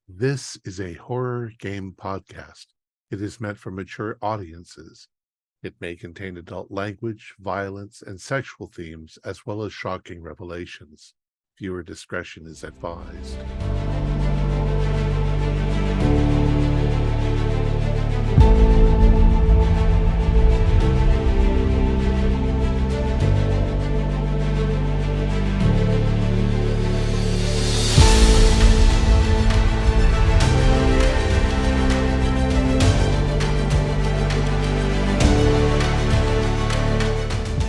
This is a horror game podcast. It is meant for mature audiences. It may contain adult language, violence, and sexual themes, as well as shocking revelations. Viewer discretion is advised.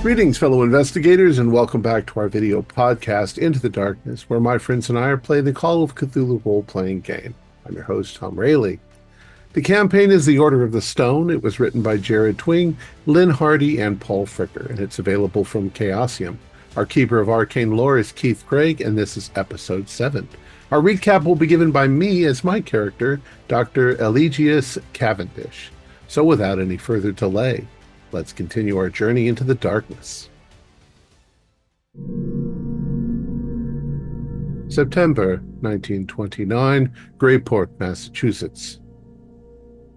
Greetings, fellow investigators, and welcome back to our video podcast, Into the Darkness, where my friends and I are playing the Call of Cthulhu role-playing game. I'm your host, Thom Raley. The campaign is The Order of the Stone. It was written by Twing, Lynn Hardy, and Paul Fricker, and it's available from Chaosium. Our keeper of arcane lore is Keith Craig, and this is episode 7. Our recap will be given by me as my character, Dr. Eligius Cavendish. So without any further delay, let's continue our journey into the darkness. September 1929, Grayport, Massachusetts.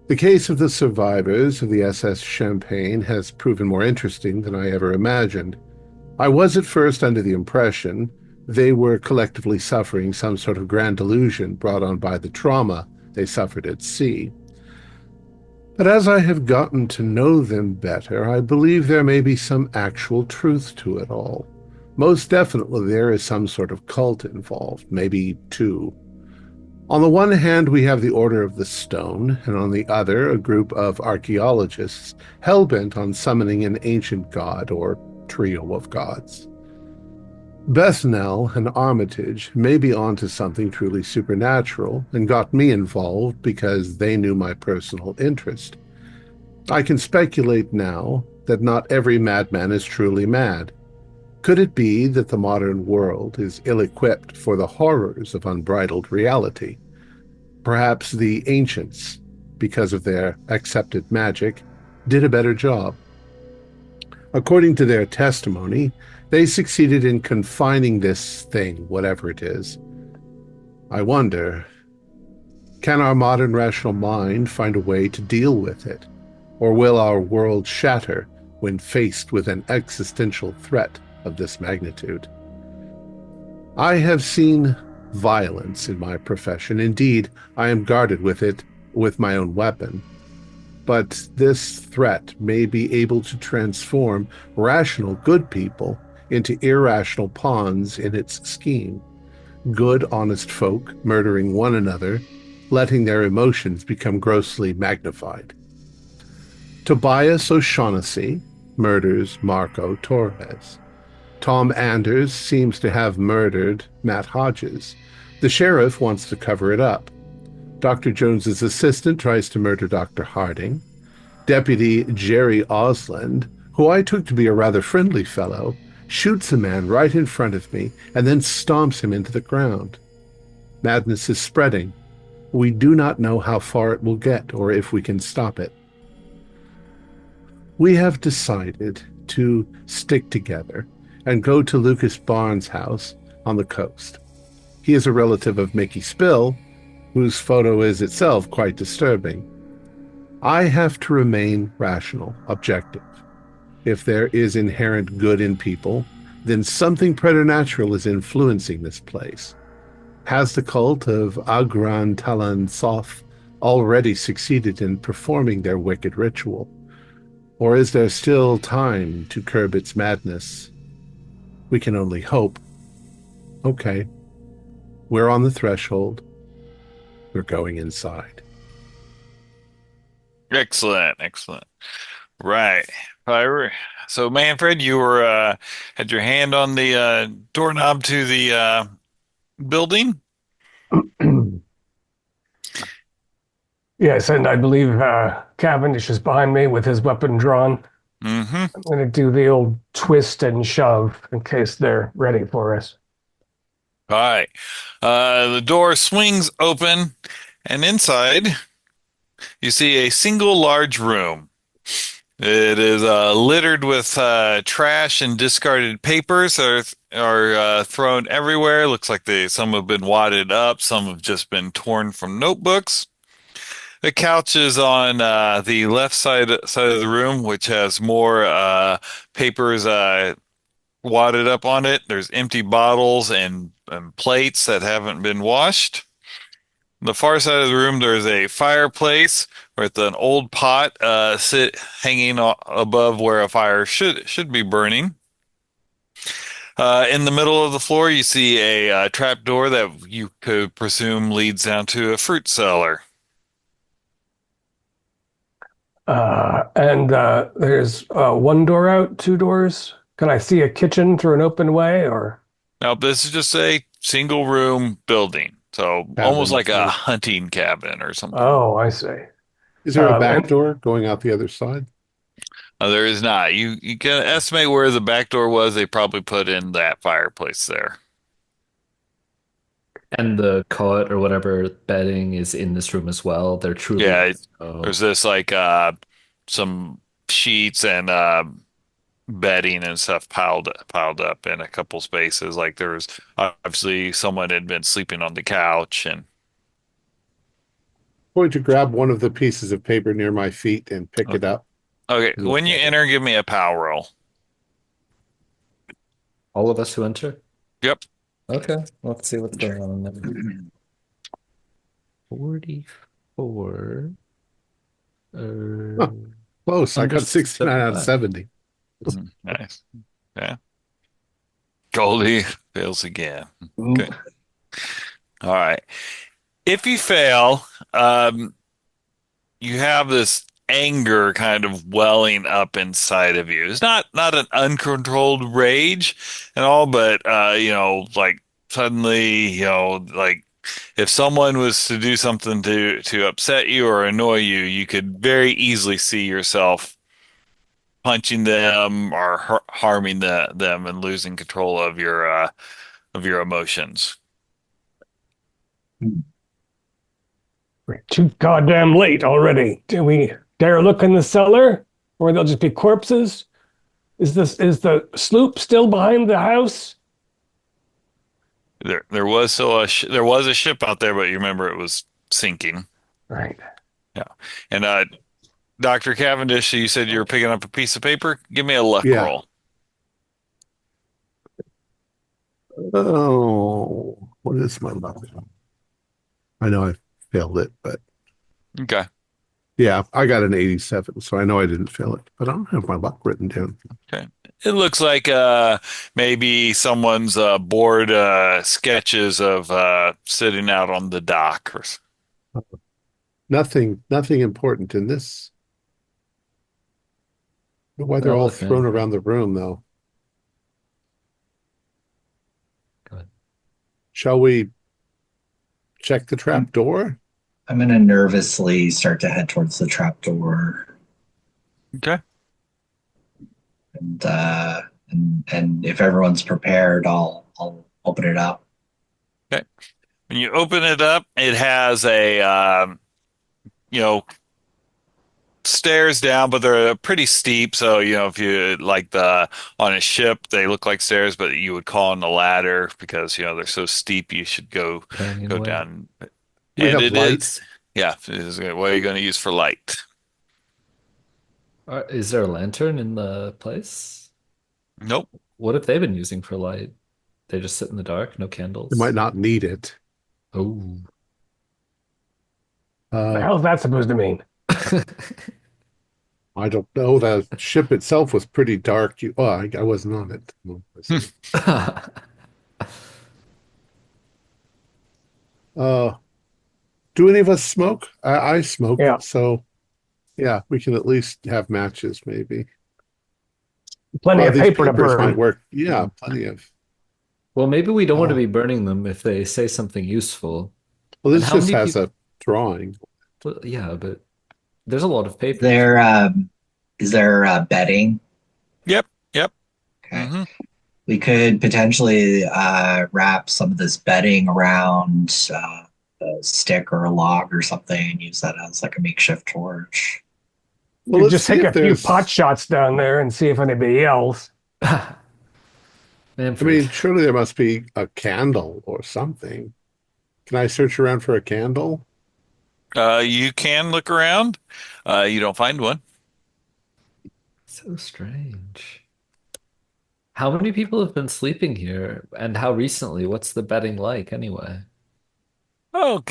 The case of the survivors of the SS Champagne has proven more interesting than I ever imagined. I was at first under the impression they were collectively suffering some sort of grand delusion brought on by the trauma they suffered at sea. But as I have gotten to know them better, I believe there may be some actual truth to it all. Most definitely there is some sort of cult involved, maybe two. On the one hand, we have the Order of the Stone, and on the other, a group of archaeologists hell-bent on summoning an ancient god or trio of gods. Bethnell and Armitage may be onto something truly supernatural and got me involved because they knew my personal interest. I can speculate now that not every madman is truly mad. Could it be that the modern world is ill-equipped for the horrors of unbridled reality? Perhaps the ancients, because of their accepted magic, did a better job. According to their testimony, they succeeded in confining this thing, whatever it is. I wonder, can our modern rational mind find a way to deal with it? Or will our world shatter when faced with an existential threat of this magnitude? I have seen violence in my profession. Indeed, I am guarded with it with my own weapon. But this threat may be able to transform rational good people into irrational pawns in its scheme. Good, honest folk murdering one another, letting their emotions become grossly magnified. Tobias O'Shaughnessy murders Marco Torres. Tom Anders seems to have murdered Matt Hodges. The sheriff wants to cover it up. Dr. Jones's assistant tries to murder Dr. Harding. Deputy Jerry Osland, who I took to be a rather friendly fellow, shoots a man right in front of me and then stomps him into the ground. Madness is spreading. We do not know how far it will get or if we can stop it. We have decided to stick together and go to Lucas Barnes' house on the coast. He is a relative of Mickey Spill, whose photo is itself quite disturbing. I have to remain rational, objective. If there is inherent good in people, then something preternatural is influencing this place. Has the cult of Agran Talan Soth already succeeded in performing their wicked ritual? Or is there still time to curb its madness? We can only hope. Okay, we're on the threshold. We're going inside. Excellent, excellent. Right. So Manfred, you were had your hand on the doorknob to the building? Yes, and I believe Cavendish is behind me with his weapon drawn. Mm-hmm. I'm going to do the old twist and shove in case they're ready for us. All right. The door swings open, and inside you see a single large room. It is littered with trash and discarded papers are thrown everywhere. Looks like some have been wadded up, some have just been torn from notebooks. The couch is on the left side of the room, which has more papers wadded up on it. There's empty bottles and plates that haven't been washed. On the far side of the room, there's a fireplace with an old pot sit hanging above where a fire should be burning. In the middle of the floor, you see a trap door that you could presume leads down to a fruit cellar. And there's one door out, two doors. Can I see a kitchen through an open way or? Now, this is just a single room building, so almost Cabin. like a hunting cabin or something. Oh, I see. Is there a back And door going out the other side? There is not. You can estimate where the back door was. They probably put in that fireplace there. And the cot or whatever bedding is in this room as well. They're truly Yeah, so there's this like some sheets and bedding and stuff piled up in a couple spaces. Like there's obviously someone had been sleeping on the couch and Going to grab one of the pieces of paper near my feet and pick it up. okay, And when look you at it. enter, give me a power roll. all of us who enter. Yep. Okay, let's see what's going on there. 44. Huh, close. I Under got 69 out of 75. 70. Nice. Yeah. Goldie fails again. Okay. All right. If you fail, you have this anger kind of welling up inside of you. It's not an uncontrolled rage and all, but like suddenly, like if someone was to do something to upset you or annoy you, you could very easily see yourself punching them or harming them and losing control of your emotions. we're too goddamn late already. Do we dare look in the cellar, or they'll just be corpses? Is the sloop still behind the house? There was still there was a ship out there, but you remember it was sinking. Right. Yeah. And Dr. Cavendish, you said you were picking up a piece of paper. Give me a luck Yeah. roll. Oh, what is my luck? I know I failed it, but Okay. yeah, I got an 87, so I know I didn't fail it, but I don't have my luck written down. Okay. It looks like maybe someone's board sketches of sitting out on the dock. Nothing important in this. I don't know why they're Well, all okay. thrown around the room, though. Go ahead. Shall we check the trap door? I'm going to nervously start to head towards the trap door, Okay. and if everyone's prepared, I'll open it up. Okay. When you open it up, it has a you know stairs down, but they're pretty steep. So, if you like on a ship, they look like stairs, but you would call on the ladder because, they're so steep, you should go Companion way. down. We And have it light. is, yeah, what are you going to use for light? Is there a lantern in the place? Nope. What have they been using for light? They just sit in the dark, no We candles. might not need it. Oh. What the Uh, hell is that supposed to mean? I don't know. The ship itself was pretty dark. I wasn't on it. Uh, do any of us smoke? I smoke, Yeah. so yeah, we can at least have matches, maybe. Plenty of These paper to papers might burn. work. Yeah, plenty of. Well, maybe we don't want to Uh, be burning them if they say something useful. Well, And this how just many has people? a drawing. Yeah, but there's a lot of paper. Is there bedding? Yep. Yep. Okay. hmm We could potentially wrap some of this bedding around a stick or a log or something and use that as like a makeshift torch. Well, You let's just see take if a few pot there's. shots down there and see if anybody yells. I Manfred. mean, surely there must be a candle or something. Can I search around for a candle? You can look around. You don't find one. So strange. How many people have been sleeping here, and how recently? What's the bedding like anyway? Oh,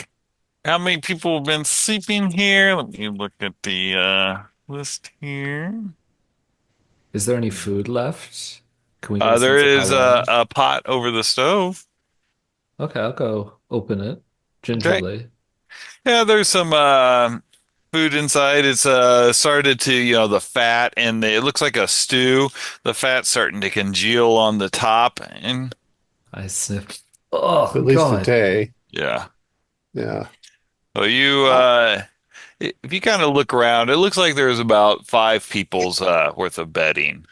how many people have been sleeping here? Let me look at the list here. Is there any food left? Can we get a There sense of how is long? a pot over the stove. Okay, I'll go open it Okay. gingerly. Yeah, there's some food inside. It's started to, the fat and it looks like a stew. The fat's starting to congeal on the top and I sniff. Oh At least God. today. yeah. Yeah. So you I, if you kind of look around, it looks like there's about five people's worth of bedding.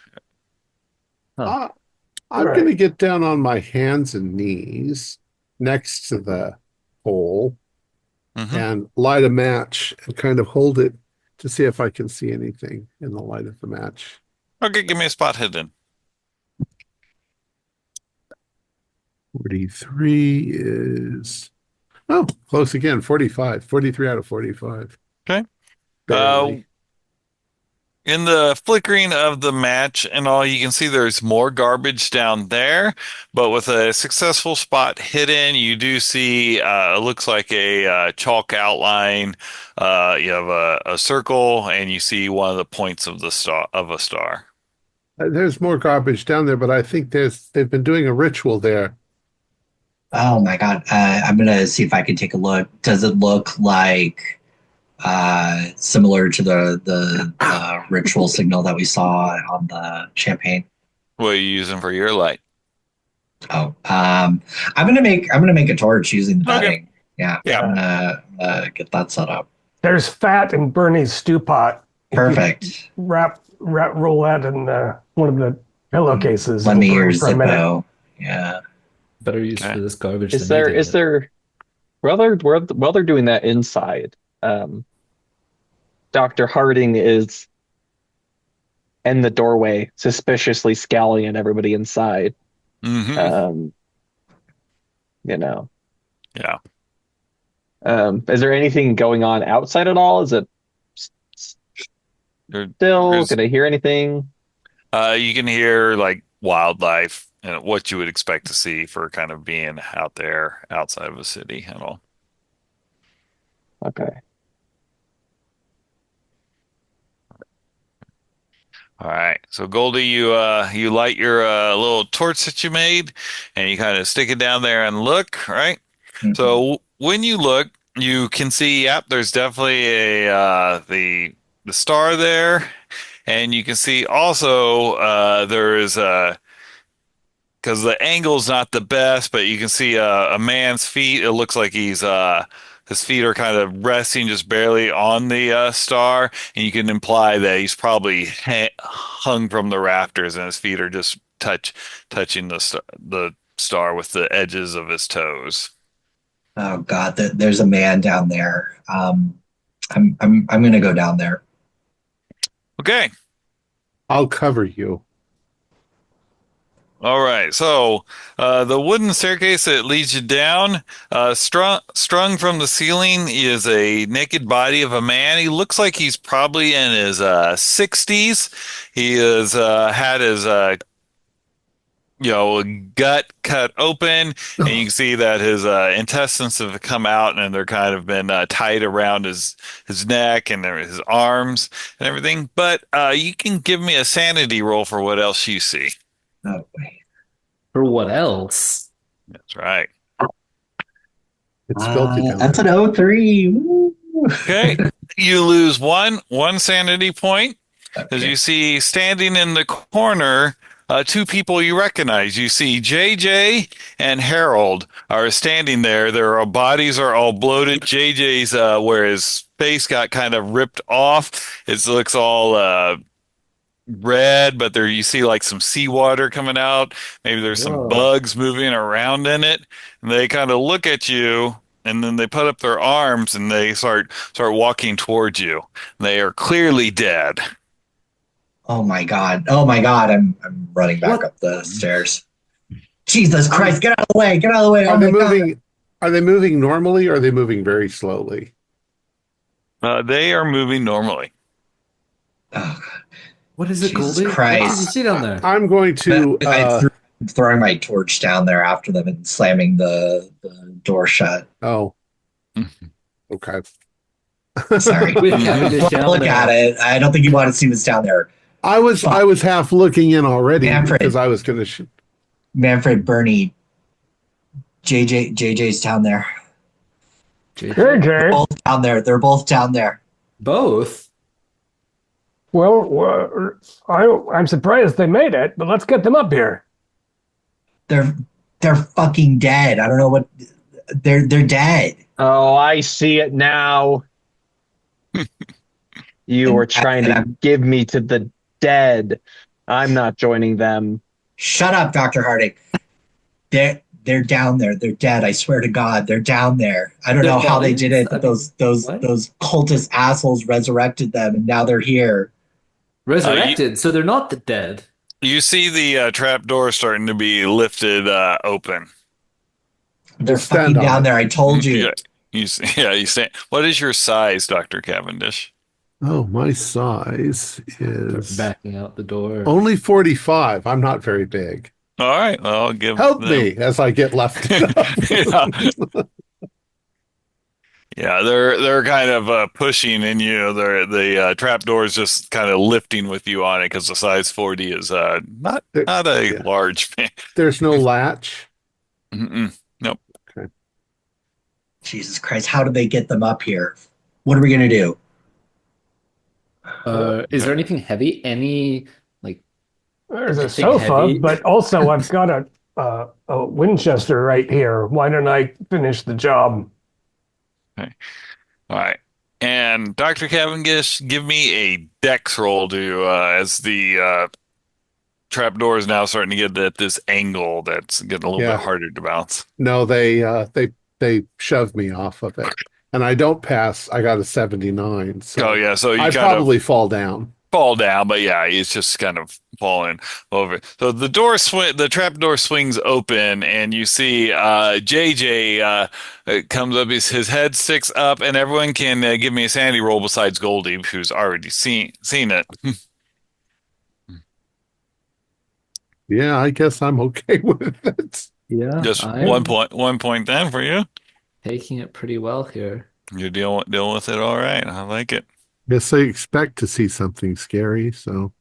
Huh. I, All I'm going right. to get down on my hands and knees next to the hole Hmm. and light a match and kind of hold it to see if I can see anything in the light of the match. Okay, give me a spot hidden. 43 is, oh, close again. 45, 43 out of 45. Okay. Uh, Barely. in the flickering of the match and all, you can see there's more garbage down there, but with a successful spot hidden, you do see it looks like a chalk outline. You have a circle, and you see one of the points of the star of a star. There's more garbage down there, but I think they've been doing a ritual there. Oh my God. I'm gonna see if I can take a look. Does it look like similar to the ritual signal that we saw on the champagne? What are you using for your light? Oh, I'm gonna make a torch using the Okay. bedding. Yeah, Yeah. I'm gonna get that set up. There's fat in Bernie's stew pot. If you Perfect. roll that in one of the pillowcases, Lend it'll me your burn for a minute. Zippo. Yeah. Better use for Okay. this garbage Is than there eating is it. there while they're doing that inside, Dr. Harding is in the doorway, suspiciously scowling at everybody inside. Hmm. Um, you know, Yeah. is there anything going on outside at all? Is it There, still? there's Can I hear anything? you can hear like wildlife and what you would expect to see for kind of being out there outside of a city and all. Okay. All right. So Goldie, you light your little torch that you made and you kind of stick it down there and look, right? Mhm. So when you look, you can see, yep, there's definitely a the star there, and you can see also there is a because the angle's not the best, but you can see a man's feet. It looks like he's his feet are kind of resting just barely on the star, and you can imply that he's probably hung from the rafters, and his feet are just touching the star with the edges of his toes. Oh God, there's a man down there. I'm gonna go down there. Okay. I'll cover you. All right, so the wooden staircase that leads you down, strung from the ceiling, is a naked body of a man. He looks like he's probably in his 60s. He has had his gut cut open, and you can see that his intestines have come out, and they're kind of been tied around his neck and his arms and everything. But you can give me a sanity roll for what else you see. Oh wait. For what else? That's right. It's filthy down That's an there. 03. Woo. Okay. You lose one sanity point as Okay. you see standing in the corner two people you recognize. You see JJ and Harold are standing there. Their bodies are all bloated. JJ's where his face got kind of ripped off. It looks all red, but there you see like some seawater coming out. Maybe there's some Whoa. bugs moving around in it. And they kind of look at you and then they put up their arms and they start walking towards you. They are clearly dead. Oh my god. Oh my god. I'm running back What? up the stairs. Jesus Christ, get out of the way. Get out of the way. Are Oh they my god. moving? Are they moving normally or are they moving very slowly? They are moving normally. Oh god. What is it, Jesus Goldie? What did you Christ. see down there? I'm going to Throwing my torch down there after them and slamming the door shut. oh, okay. Sorry. With Cavendish down Look there. at it. I don't think you want to see what's down there. I was half looking in already Manfred. because I was going to shoot. Manfred, Bernie, JJ's down there. JJ? JJ. Both down there. They're both down there. Both? Well, I'm surprised they made it, but let's get them up here. They're fucking dead. I don't know what they're dead. Oh, I see it now. You were trying to give me to the dead. I'm not joining them. Shut up, Dr. Harding. They're down there. They're dead. I swear to God, they're down there. I don't know how they did it, but those cultist assholes resurrected them, and now they're here. Resurrected, so they're not the dead. You see the trap door starting to be lifted open. They're Stand fucking on down it. there. I told you. Yeah, you say. What is your size, Dr. Cavendish? Oh, my size is Backing out the door. only 45. I'm not very big. All right, well, I'll give Help them. me as I get left. Yeah. Yeah, they're kind of pushing in you. The trap door is just kind of lifting with you on it because the size 40 is not a Yeah. large thing. There's no latch. Nope. Okay. Jesus Christ, how did they get them up here? What are we gonna do? Is there anything heavy? Any like There's a anything sofa, heavy? but also I've got a Winchester right here. Why don't I finish the job? Okay. All right. And Dr. Cavendish, give me a dex roll to as the trapdoor is now starting to get at this angle that's getting a little Yeah. bit harder to bounce. No, they shoved me off of it, and I don't pass. I got a 79, so Oh yeah, so you I kind probably of fall down. fall down, but yeah, he's just kind of falling over. So the trap door swings open, and you see JJ comes up. His head sticks up, and everyone can give me a sanity roll besides Goldie, who's already seen it. Yeah, I guess I'm okay with it. yeah, Just I'm 1 point then for you. taking it pretty well here. You're dealing with it all right. I like it. Guess I expect to see something scary. So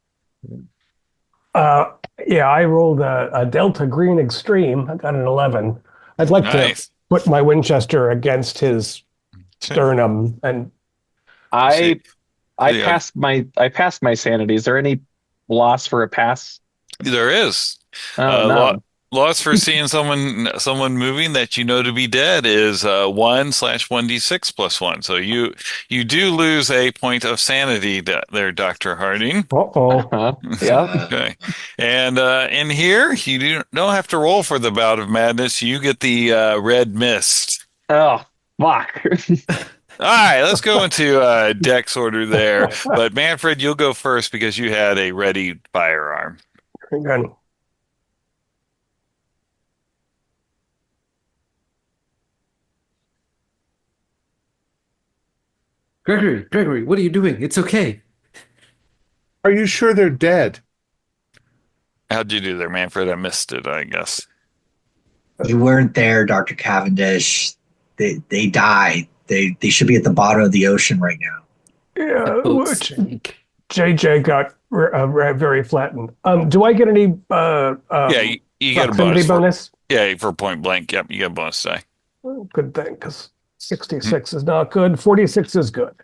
Yeah, I rolled a Delta Green Extreme. I got an 11. I'd like to Nice. put my Winchester against his sternum and I Yeah. passed my sanity. Is there any loss for a pass? There is. Oh no. Loss for seeing someone moving that you know to be dead is 1/1d6 plus 1. So you do lose a point of sanity there, Dr. Harding. uh-oh. Yeah. Okay. And in here, don't have to roll for the bout of madness. You get the red mist. Oh fuck. All right, let's go into dex order there. But Manfred, you'll go first because you had a ready firearm. Good. Gregory, what are you doing? It's okay. are you sure they're dead? How'd you do there, Manfred? I missed it, I guess. You weren't there, Dr. Cavendish. They died. They should be at the bottom of the ocean right now. Yeah, Boat which sank. JJ got very flattened. Do I get any Yeah, you get a proximity bonus. bonus? For point blank. Yep, you get a bonus die. Oh, good thing, because 66 is not good. 46 is good.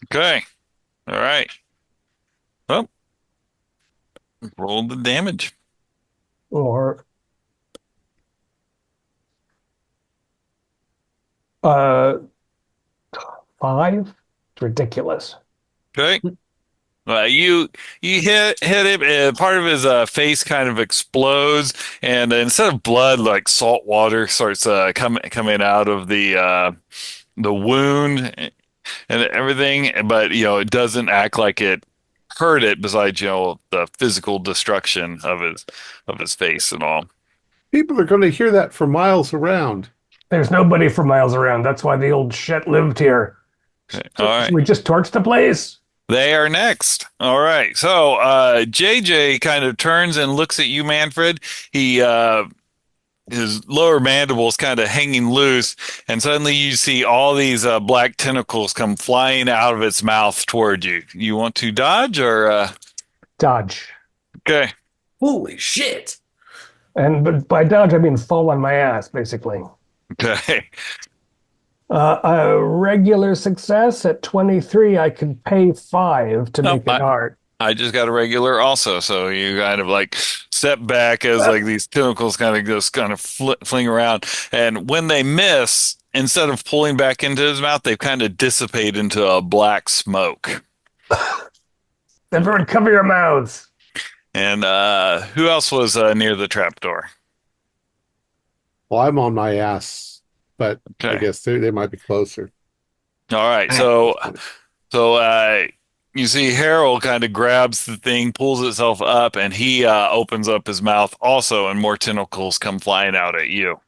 Okay. All right. Well, roll the damage. Or 5. It's ridiculous. Okay. You hit him, and part of his face kind of explodes, and instead of blood, like salt water starts coming out of the wound and everything. But it doesn't act like it hurt it. Besides, the physical destruction of his face and all. People are going to hear that for miles around. There's nobody for miles around. That's why the old shit lived here. Okay. All Should right. we just torch the place? They are next. All right. So JJ kind of turns and looks at you, Manfred. He his lower mandible's kind of hanging loose, and suddenly you see all these black tentacles come flying out of its mouth toward you. You want to dodge or Dodge. okay. Holy shit! But by dodge, I mean fall on my ass, basically. Okay. A regular success at 23, I could pay 5 to No, make it hard. I just got a regular also, so you kind of like step back as like these tentacles kind of fling around, and when they miss, instead of pulling back into his mouth, they kind of dissipate into a black smoke. Everyone, cover your mouths. And who else was near the trapdoor? Well, I'm on my ass, but I Okay. guess they might be closer. All right. So you see Harold kind of grabs the thing, pulls itself up, and he opens up his mouth also, and more tentacles come flying out at you.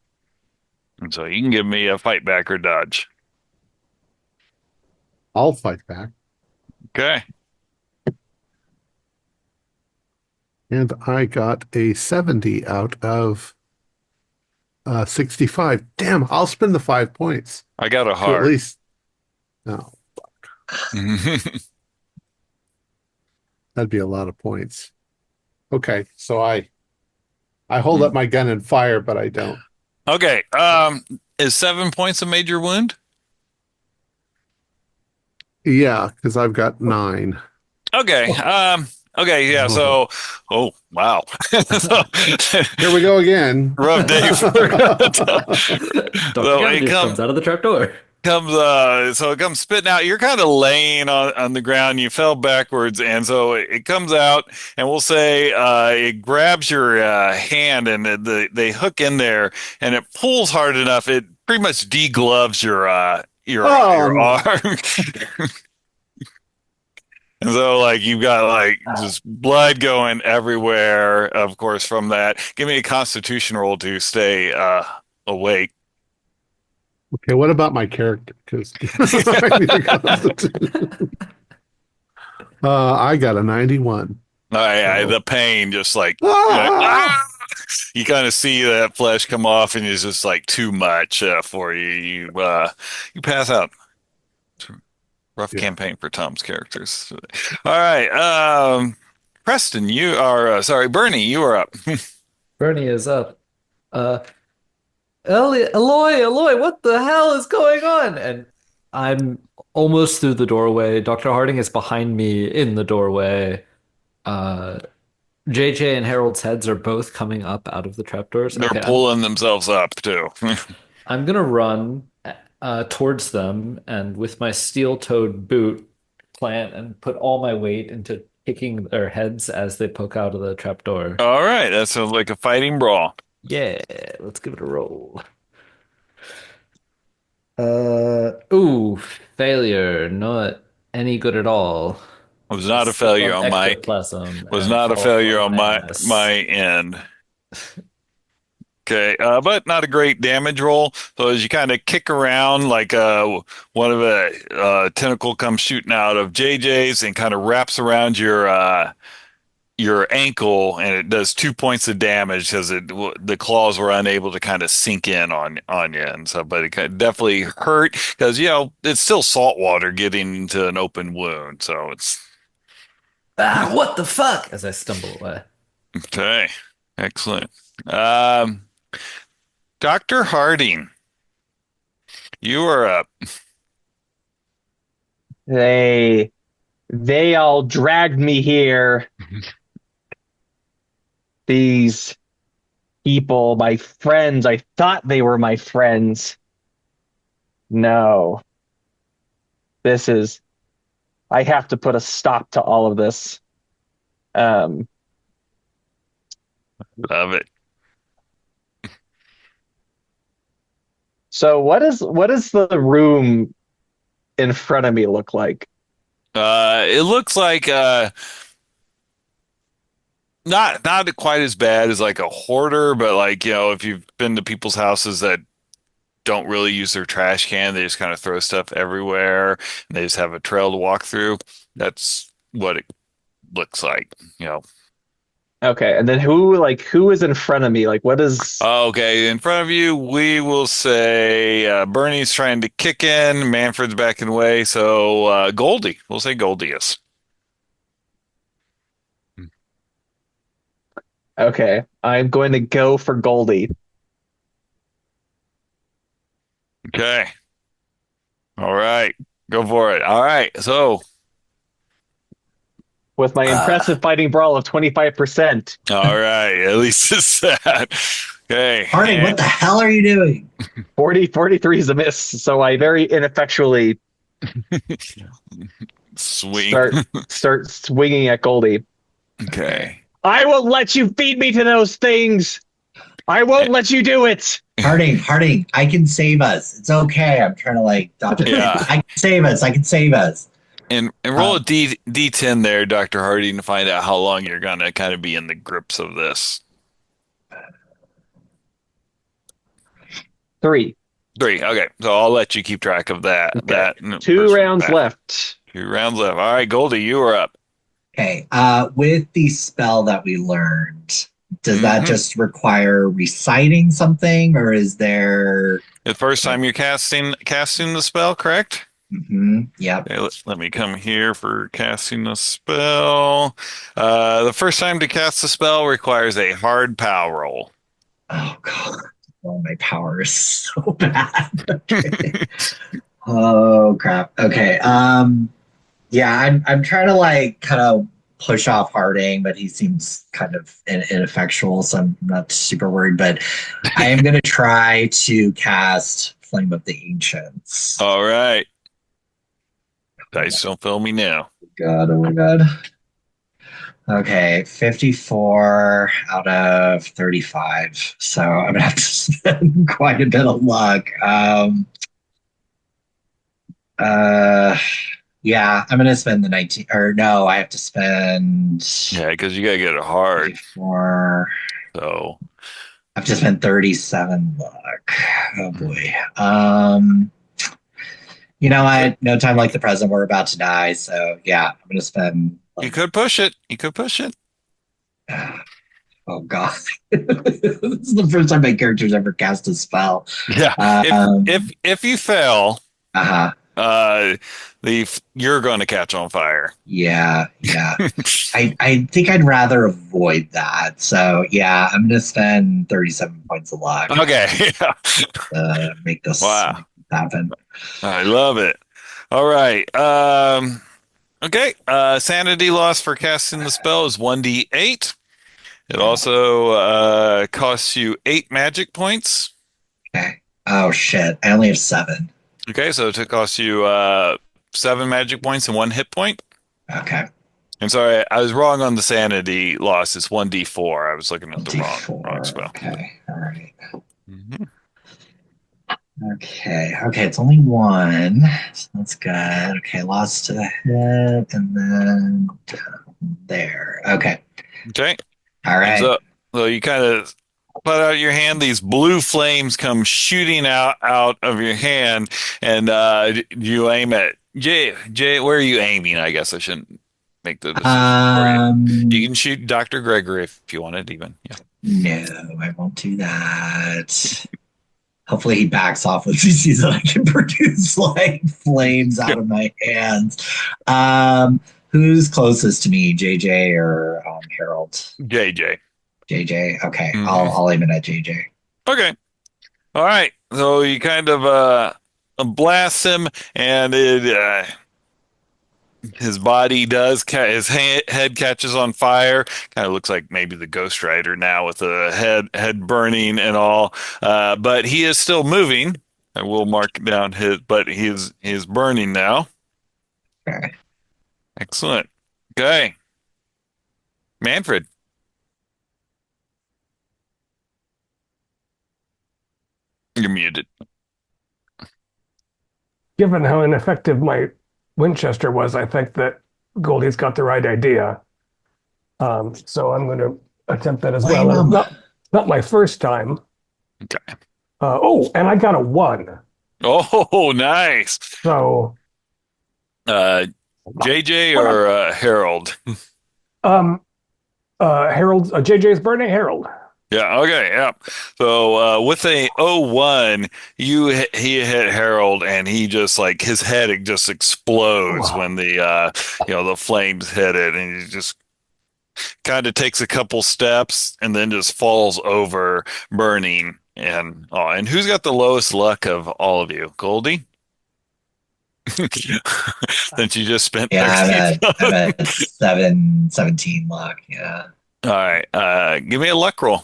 And so you can give me a fight back or dodge. I'll fight back. Okay. And I got a 70 out of 65. Damn, I'll spend the 5 points I got a to at heart. least. No, that'd be a lot of points. Okay, so I hold up my gun and fire, but I don't. Okay. Is 7 points a major wound? Yeah, because I've got 9. Okay. Okay. Yeah. So, oh wow. So, Here we go again. rough day for Dr. So Cavendish comes out of the trapdoor. it comes spitting out. You're kind of laying on the ground. You fell backwards, and so it comes out, and we'll say it grabs your hand, and they hook in there, and it pulls hard enough. It pretty much degloves your arm. And so, like, you've got like just blood going everywhere, of course, from that. Give me a Constitution roll to stay awake. Okay, what about my character? Because I got a 91. The pain just like Ah! you kind of see that flesh come off, and it's just like too much for you. You pass out. Rough Yeah. campaign for Tom's characters. All right, Preston, you are sorry, Bernie, you are up. Bernie is up. Eloy, what the hell is going on? And I'm almost through the doorway. Dr. Harding is behind me in the doorway. JJ and Harold's heads are both coming up out of the trapdoors. They're Okay, pulling themselves up too. I'm gonna run towards them and with my steel-toed boot plant and put all my weight into kicking their heads as they poke out of the trapdoor. All right, that sounds like a fighting brawl. Yeah, let's give it a roll. Ooh, failure, not any good at all. Was not a Slip failure on my ectoplasm was and not a fall failure from on my ass. my end. Okay, but not a great damage roll. So as you kind of kick around, like one of the tentacle comes shooting out of JJ's and kind of wraps around your ankle, and it does 2 points of damage because the claws were unable to kind of sink in on you, and so but it definitely hurt because it's still salt water getting into an open wound, so it's Ah, what the fuck? As I stumble away. okay. Excellent. Dr. Harding, you are up. They all dragged me here. These people, my friends, I thought they were my friends. No. This is I have to put a stop to all of this. Um, Love it. so what does the room in front of me look like? It looks like not quite as bad as like a hoarder, but like, if you've been to people's houses that don't really use their trash can, they just kind of throw stuff everywhere and they just have a trail to walk through. That's what it looks like. Okay, and then who is in front of me? Like what is Okay, in front of you, we will say Bernie's trying to kick in, Manfred's backing away, so Goldie. We'll say Goldie is. okay? I'm going to go for Goldie Okay. All right. Go for it. All right. So, with my uh, impressive fighting brawl of 25%. all right. At least it's that. Okay. Harding, what And the hell are you doing? 43 is a miss, so I very ineffectually swing. start swinging at Goldie. Okay. I won't let you feed me to those things. I won't let you do it. Harding, I can save us. It's okay. I'm trying to dodge it. Yeah. I can save us. I can save us. And roll a D10 there, Dr. Harding, to find out how long you're gonna kind of be in the grips of this. 3. 3. Okay. So I'll let you keep track of that. Okay. That 2 first rounds back. left. 2 rounds left. All right, Goldie, you are up. Okay. With the spell that we learned, does that just require reciting something, or is there? The first time you're casting the spell, correct? Yep. Okay, let me come here for casting the spell. The first time to cast the spell requires a hard power roll. Oh god. Oh, my power is so bad. Okay. Oh crap. Okay. Yeah, I'm trying to kind of push off Harding, but he seems kind of ineffectual, so I'm not super worried. But I am going to try to cast Flame of the Ancients. All right. Dice don't fail me now. God, oh my god. Okay, 54 out of 35. So I'm gonna have to spend quite a bit of luck. Uh, yeah, I'm gonna spend the 19. Or no, I have to spend Yeah, because you gotta get it hard. 54. So I have to spend 37 luck. Oh boy. You know what? No time like the present. We're about to die. So yeah, I'm gonna spend. you could push it. You could push it. Oh god, this is the first time my character's ever cast a spell. Yeah. If you fail, Uh-huh. you're going to catch on fire. Yeah. I think I'd rather avoid that. So yeah, I'm gonna spend 37 points of luck Okay. to make this happen. I love it. All right. Okay. Sanity loss for casting the spell is 1d8. It also costs you 8 magic points. Okay. Oh shit! I only have 7. Okay, so it costs you 7 magic points and 1 hit point. Okay. I'm sorry, I was wrong on the sanity loss. It's 1d4. I was looking at the wrong spell. Okay. All right. Mm-hmm. Okay. It's only 1. So that's good. Okay. Lost to the head and then there. Okay. Okay. All right. So you kind of put out your hand. These blue flames come shooting out of your hand, and you aim at Jay. Where are you aiming? I guess I shouldn't make the decision for you. You can shoot Dr. Gregory if you wanted, even. Yeah. No, I won't do that. Hopefully he backs off if he sees that I can produce flames out of my hands. Who's closest to me, JJ or Harold? JJ. JJ. Okay, I'll aim it at JJ. Okay. All right. So you kind of blast him, and his body does his head catches on fire. Kind of looks like maybe the Ghost Rider now with the head burning and all. But he is still moving. I will mark down but he's burning now. Okay. Excellent. Okay. Manfred. You're muted. Given how ineffective my Winchester was, I think that Goldie's got the right idea. So I'm going to attempt that as well. Blame And it's him. not my first time. Okay. And I got a 1. Oh, nice. So Uh, JJ what? or Harold? Harold, JJ's burning Harold. Yeah, okay, yeah. So with a 01, he hit Harold and he just like his head it just explodes Wow. when the flames hit it and he just kind of takes a couple steps and then just falls over burning and who's got the lowest luck of all of you? Goldie? Since you just spent Yeah, 30 I'm bucks. at 17 luck. Yeah. All right, give me a luck roll.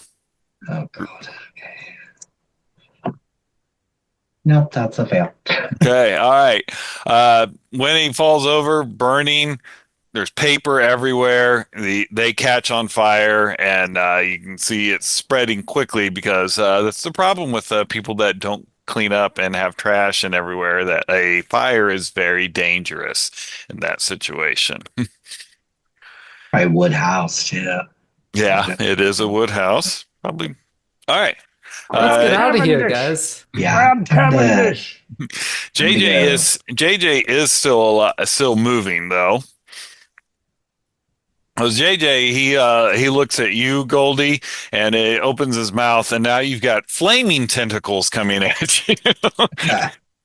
Oh god. Okay. Nope, that's a fail. Okay, all right. When he falls over, burning, there's paper everywhere. They catch on fire, and you can see it spreading quickly because that's the problem with people that don't clean up and have trash and everywhere. That a fire is very dangerous in that situation. My wood house too. Yeah, it is a wood house. Probably. All right. Let's get out of here, Cavendish. guys. Yeah. Brad time to- Cavendish. JJ is still moving though. Because JJ, he looks at you, Goldie, and it opens his mouth, and now you've got flaming tentacles coming at you.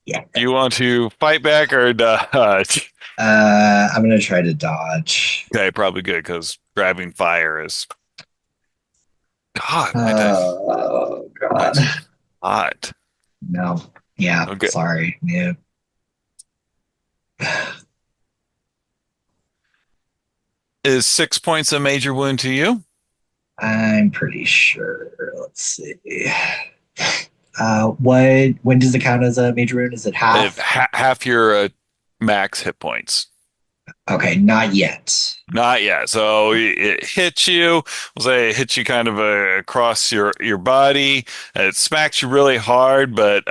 Yeah. Do you want to fight back or dodge? I'm gonna try to dodge. Okay, probably good because grabbing fire is God, Oh god. that's hot. No. Yeah. Okay. Sorry. Yeah. Is 6 points a major wound to you? I'm pretty sure. Let's see. When does it count as a major wound? Is it half? If half your max hit points. Okay, not yet. Not yet. So it hits you. We'll say it hits you kind of across your body. It smacks you really hard, but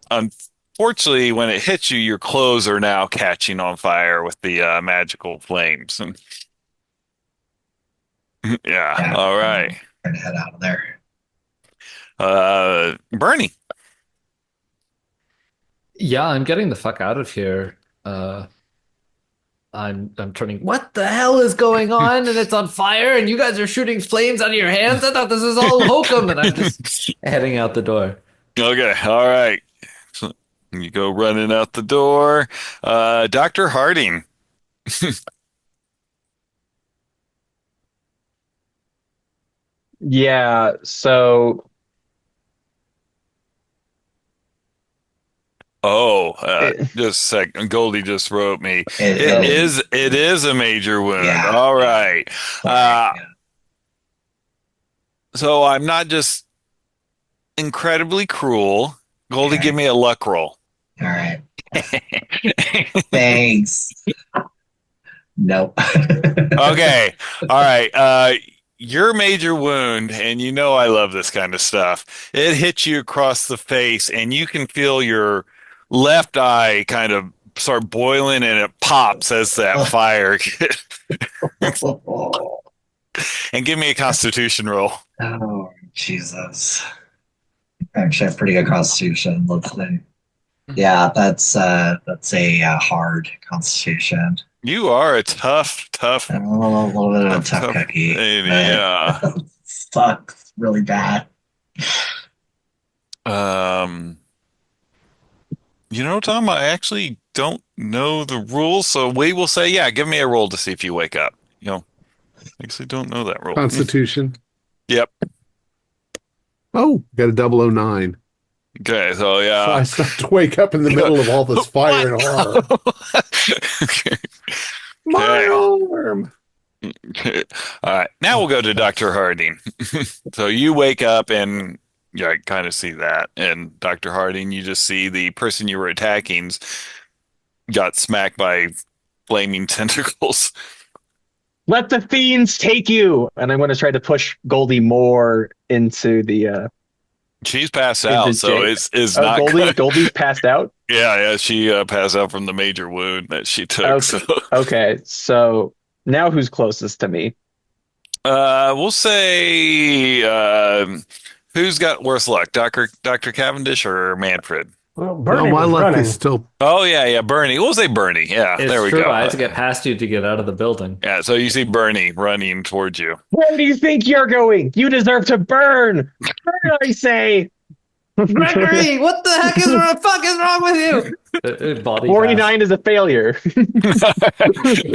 unfortunately, when it hits you, your clothes are now catching on fire with the magical flames. Yeah. Yeah, All right. trying to head out of there. Bernie. Yeah, I'm getting the fuck out of here. I'm turning. What the hell is going on? And it's on fire, and you guys are shooting flames out of your hands. I thought this was all hokum, and I'm just heading out the door. Okay. All right. So you go running out the door. Dr. Harding. Yeah, so Oh, it, just a second. Goldie just wrote me. It It is. is a major wound. Yeah. All right. Sorry. Uh, Yeah. so I'm not just incredibly cruel. Goldie, Okay. give me a luck roll. All right. Thanks. Nope. Okay. All right. Your major wound, and you know I love this kind of stuff. It hits you across the face, and you can feel your left eye kind of start boiling, and it pops as that fire. And give me a Constitution roll. Oh, Jesus. Actually, I have pretty good constitution. Let's see. Yeah, that's a hard constitution. You are a tough. I'm a little bit of a tough Tough cookie. lady, but yeah. Sucks really bad. Um, Tom, I actually don't know the rules, so we will say, yeah, give me a roll to see if you wake up. I actually don't know that rule. Constitution. Yep. Oh, got a 009. Okay, so So yeah. I start to wake up in the middle of all this fire and horror. Okay. My arm. All right. Now we'll go to Dr. Harding. So you wake up and I kind of see that. And Dr. Harding, you just see the person you were attacking's got smacked by flaming tentacles. Let the fiends take you. And I'm going to try to push Goldie more into the She's passed into out, so Jake. it's not good. Goldie's passed out. Yeah, she passed out from the major wound that she took. Okay, So, okay. So now who's closest to me? we'll say, who's got worse luck, Doctor Cavendish or Manfred? Well, No, Bernie my was luck is running. still. Oh yeah, Bernie. We'll say Bernie. Yeah, It's there we true. go. I had to get past you to get out of the building. Yeah, so you see Bernie running towards you. Where do you think you're going? You deserve to burn. Burn, I say. Gregory, what the heck is wrong? Fuck is wrong with you? Body 49 is a failure.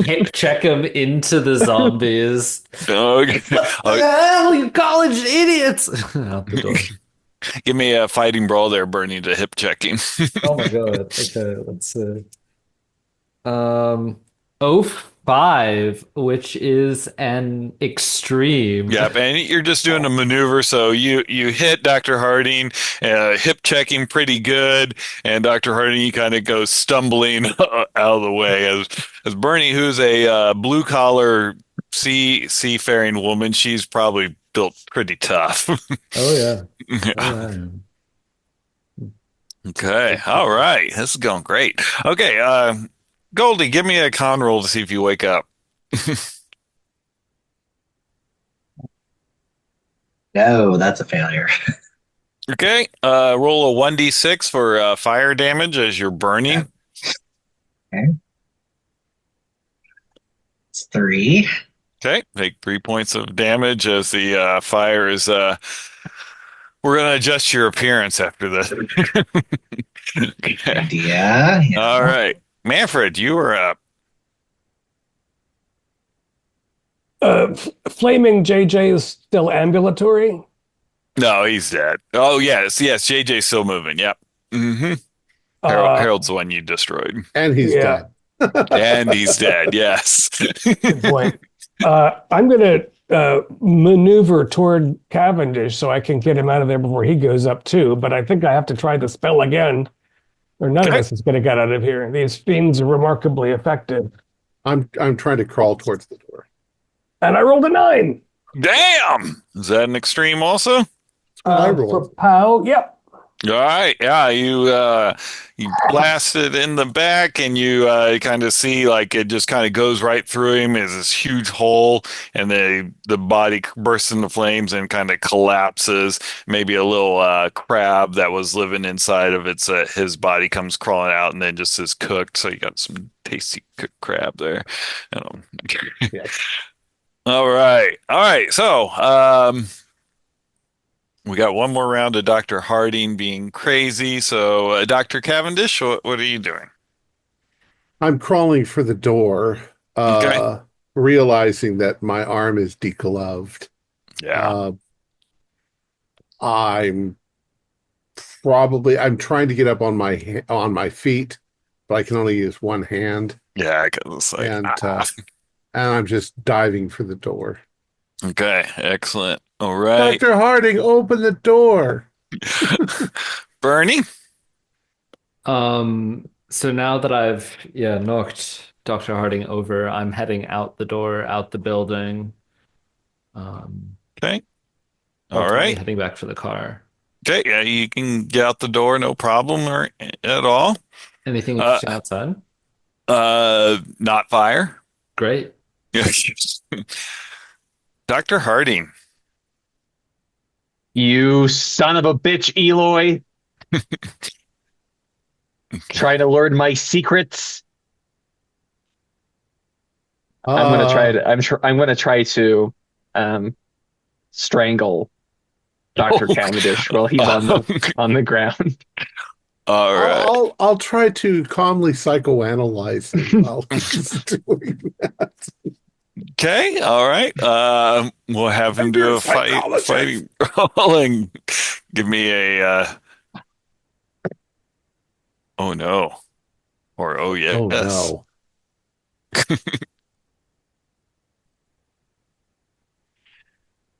hip check him into the zombies. Okay. Hell, you college idiots! Out the door. Give me a fighting brawl there, Bernie, to hip checking. Oh my god. Okay, let's see. Oh 05, which is an extreme. Yep, and you're just doing a maneuver. So you hit Dr. Harding, hip checking pretty good, and Dr. Harding kind of goes stumbling out of the way as Bernie, who's a blue collar seafaring woman, she's probably built pretty tough. Oh yeah. Yeah. Oh, yeah. Okay, all right, this is going great. Okay, Goldie, give me a con roll to see if you wake up. No, that's a failure. Okay, roll a 1d6 for fire damage as you're burning. Okay. It's 3. Okay, take 3 points of damage as the fire is. We're gonna adjust your appearance after this. Okay. Idea. Yeah. All right, Manfred, you are up. Flaming JJ is still ambulatory. No, he's dead. Oh yes, JJ's still moving. Yep. Mm-hmm. Harold's the one you destroyed, And he's Yeah. dead. and he's dead. Yes. Good point. I'm going to maneuver toward Cavendish so I can get him out of there before he goes up too. But I think I have to try the spell again, or none of Okay. us is going to get out of here. These fiends are remarkably effective. I'm trying to crawl towards the door. And I rolled a 9. Damn. Is that an extreme also? I For rolled. POW, yep. All right, yeah, you blast it in the back, and you kind of see like it just kind of goes right through him. Is this huge hole, and the body bursts into flames and kind of collapses. Maybe a little crab that was living inside of its his body comes crawling out, and then just is cooked. So you got some tasty cooked crab there. Yeah. All right. So, we got one more round of Dr. Harding being crazy. So, Dr. Cavendish, what are you doing? I'm crawling for the door, Okay. realizing that my arm is decloved. Yeah. I'm trying to get up on my feet, but I can only use one hand, Yeah, because it's like, and I'm just diving for the door. okay, excellent. All right. Dr. Harding, open the door. Bernie? So now that I've knocked Dr. Harding over, I'm heading out the door, out the building. Okay. All Ultimately right. heading back for the car. Okay, yeah, you can get out the door, no problem or at all. Anything interesting outside? Not fire. Great. Dr. Harding. You son of a bitch, Eloy. Try to learn my secrets. I'm gonna try to. I'm gonna try to strangle Dr. Cavendish while he's on the ground. All right. I'll try to calmly psychoanalyze him while he's doing that. Okay, all right. We'll have him do a fighting roll and give me a oh no. Or oh yeah. Oh Yes. no.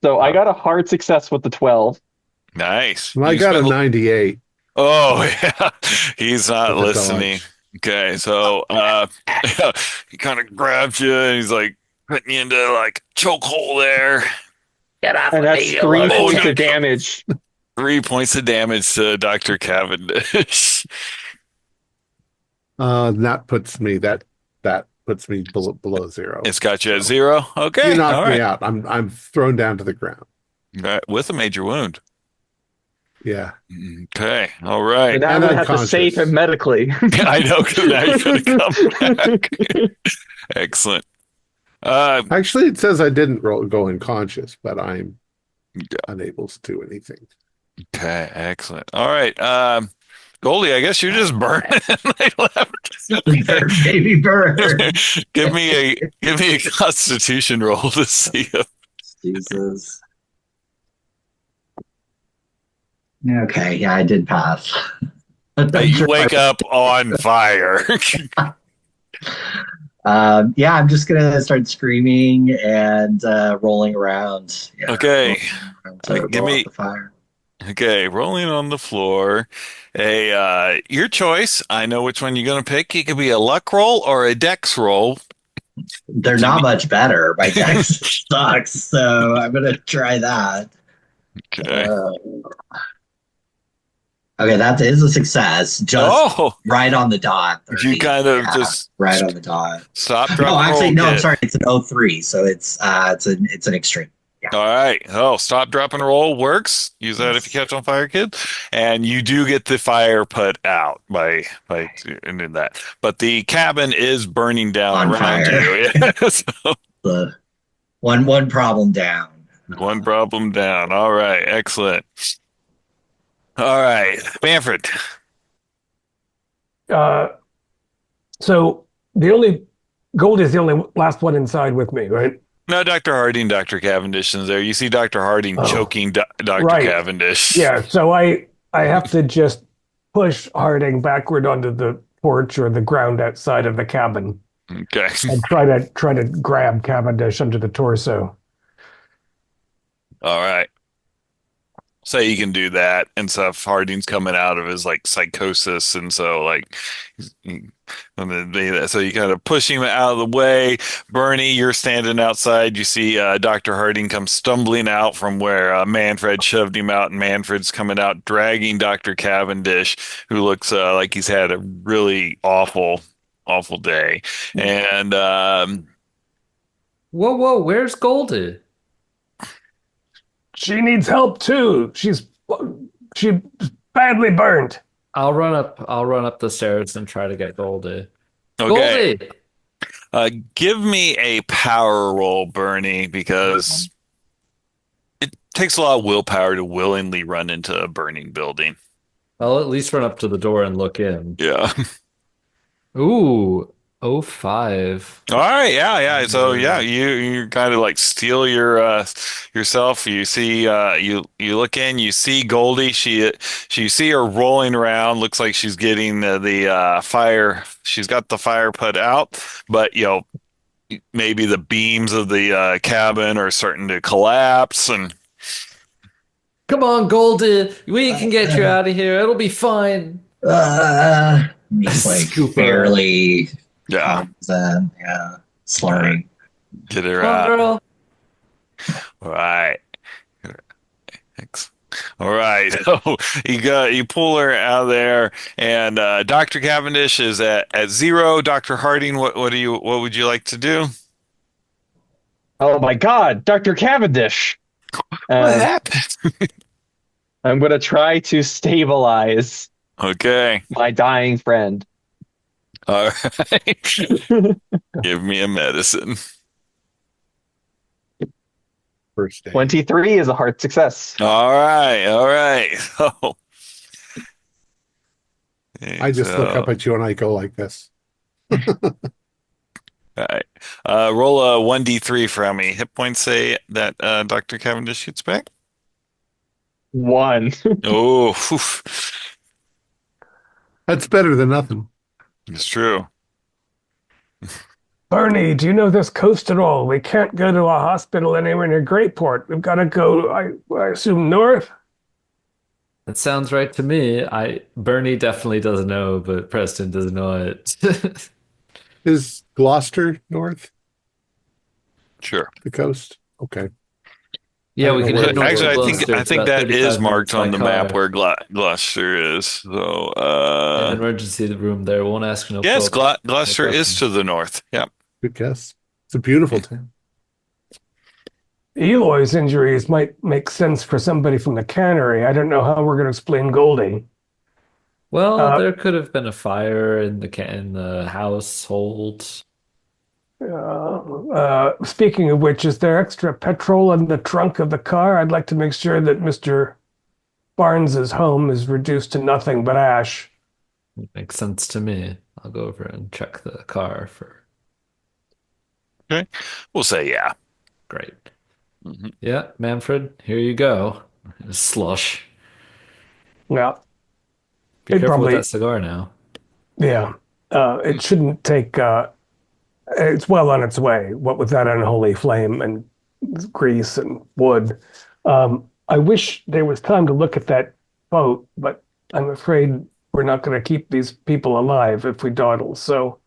So I got a hard success with the 12. Nice. I You got a spent- 98. Oh yeah. He's not With the listening. dodge. Okay, so he kind of grabs you and he's like putting you into like chokehold there. Get off And of that's me, you three little Oh points no, of shit. damage. 3 points of damage to Dr. Cavendish. That puts me that puts me below zero. It's got you at So 0. you Okay, all knocked me right. out. I'm thrown down to the ground. All right, with a major wound. Yeah, Okay, all And right. now I'm and gonna have to save him unconscious. medically. I know because now you're gonna come back. Excellent. Uh, Actually, it says I didn't go unconscious, but I'm unable to do anything. okay, excellent. All right. Goldie, I guess you're just burning they left. Okay. Bird, baby bird. Give me a constitution roll to see if Jesus. Okay, yeah, I did pass. I'm you sure wake up on fire. yeah, I'm just gonna start screaming and rolling around. Yeah, Okay. rolling around to Give blow out me the fire. okay, rolling on the floor. Your choice. I know which one you're gonna pick. It could be a luck roll or a dex roll. They're Give not me much better. My dex sucks, so I'm gonna try that. okay. Uh, okay, that is a success. Just Oh, right on the dot, you 30. kind of Yeah, just right on the dot. stop, No, drop, and actually, roll, no. I'm kid. sorry. It's an 03, so it's an extreme. Yeah. All right. Oh, stop, drop, and roll works. Use that if you Yes. catch on fire, kid. And you do get the fire put out by doing that. But the cabin is burning down On around fire. you. Yeah. So The one problem down. one problem down. All right. Excellent. All right. Manfred. Uh, so the only Goldie is the only last one inside with me, right? No, Dr. Harding, Dr. Cavendish is there. You see Dr. Harding Oh, choking Dr. right. Cavendish. Yeah. So I have to just push Harding backward onto the porch or the ground outside of the cabin Okay. and try to grab Cavendish under the torso. All right. Say you can do that and stuff. Harding's coming out of his like psychosis, and so like, so you kind of push him out of the way. Bernie, you're standing outside. You see Dr. Harding come stumbling out from where Manfred shoved him out, and Manfred's coming out dragging Dr. Cavendish, who looks like he's had a really awful day. And Whoa, whoa, where's Goldie? She needs help too. She's badly burnt. I'll run up the stairs and try to get Goldie. okay, Goldie! give me a power roll, Bernie, because it takes a lot of willpower to willingly run into a burning building. I'll at least run up to the door and look in. Yeah. Ooh, oh 05. All right. Yeah. Yeah. So yeah, you kind of like steal yourself. You see you look in. You see Goldie. She see her rolling around. Looks like she's getting the fire. She's got the fire put out, but maybe the beams of the cabin are starting to collapse and. Come on, Goldie. We can get you out of here. It'll be fine. He's like Scoop her. barely Yeah, yeah, slurring. get her Come on, out. girl. All right. Thanks. All right. So you pull her out of there, and Dr. Cavendish is at 0. Dr. Harding, what would you like to do? Oh my God, Dr. Cavendish. What happened? I'm gonna try to stabilize Okay. my dying friend. All right. Give me a medicine. First day. 23 is a hard success. All right. All right. So, I just look up at you and I go like this. all right. Roll a 1d3 for how many hit points say that Dr. Cavendish gets back. 1. Oh, That's better than nothing. it's true. Bernie, do you know this coast at all? We can't go to a hospital anywhere near Greyport. We've got to go, I assume, north? That sounds right to me. Bernie definitely doesn't know, but Preston doesn't know it. Is Gloucester north Sure. the coast? Okay. I Yeah, don't we know can where head it north to Actually, was. Gloucester. I It's think about that is 35 minutes marked by on the map car. where Gloucester is. So, In an emergency room there. Won't ask no yes, no Gloucester is to questions. the north. Yeah. Good guess. It's a beautiful town. Eloy's injuries might make sense for somebody from the cannery. I don't know how we're going to explain Goldie. Well, Uh, there could have been a fire in the household. Speaking of which, is there extra petrol in the trunk of the car? I'd like to make sure that Mr. Barnes's home is reduced to nothing but ash. Makes sense to me. I'll go over and check the car for Okay. We'll say yeah. great. Mhm. Yeah, Manfred, here you go. Slush. Yeah, Be it careful with probably, that cigar now. yeah. It shouldn't take, it's well on its way, what with that unholy flame and grease and wood. I wish there was time to look at that boat, but I'm afraid we're not going to keep these people alive if we dawdle. So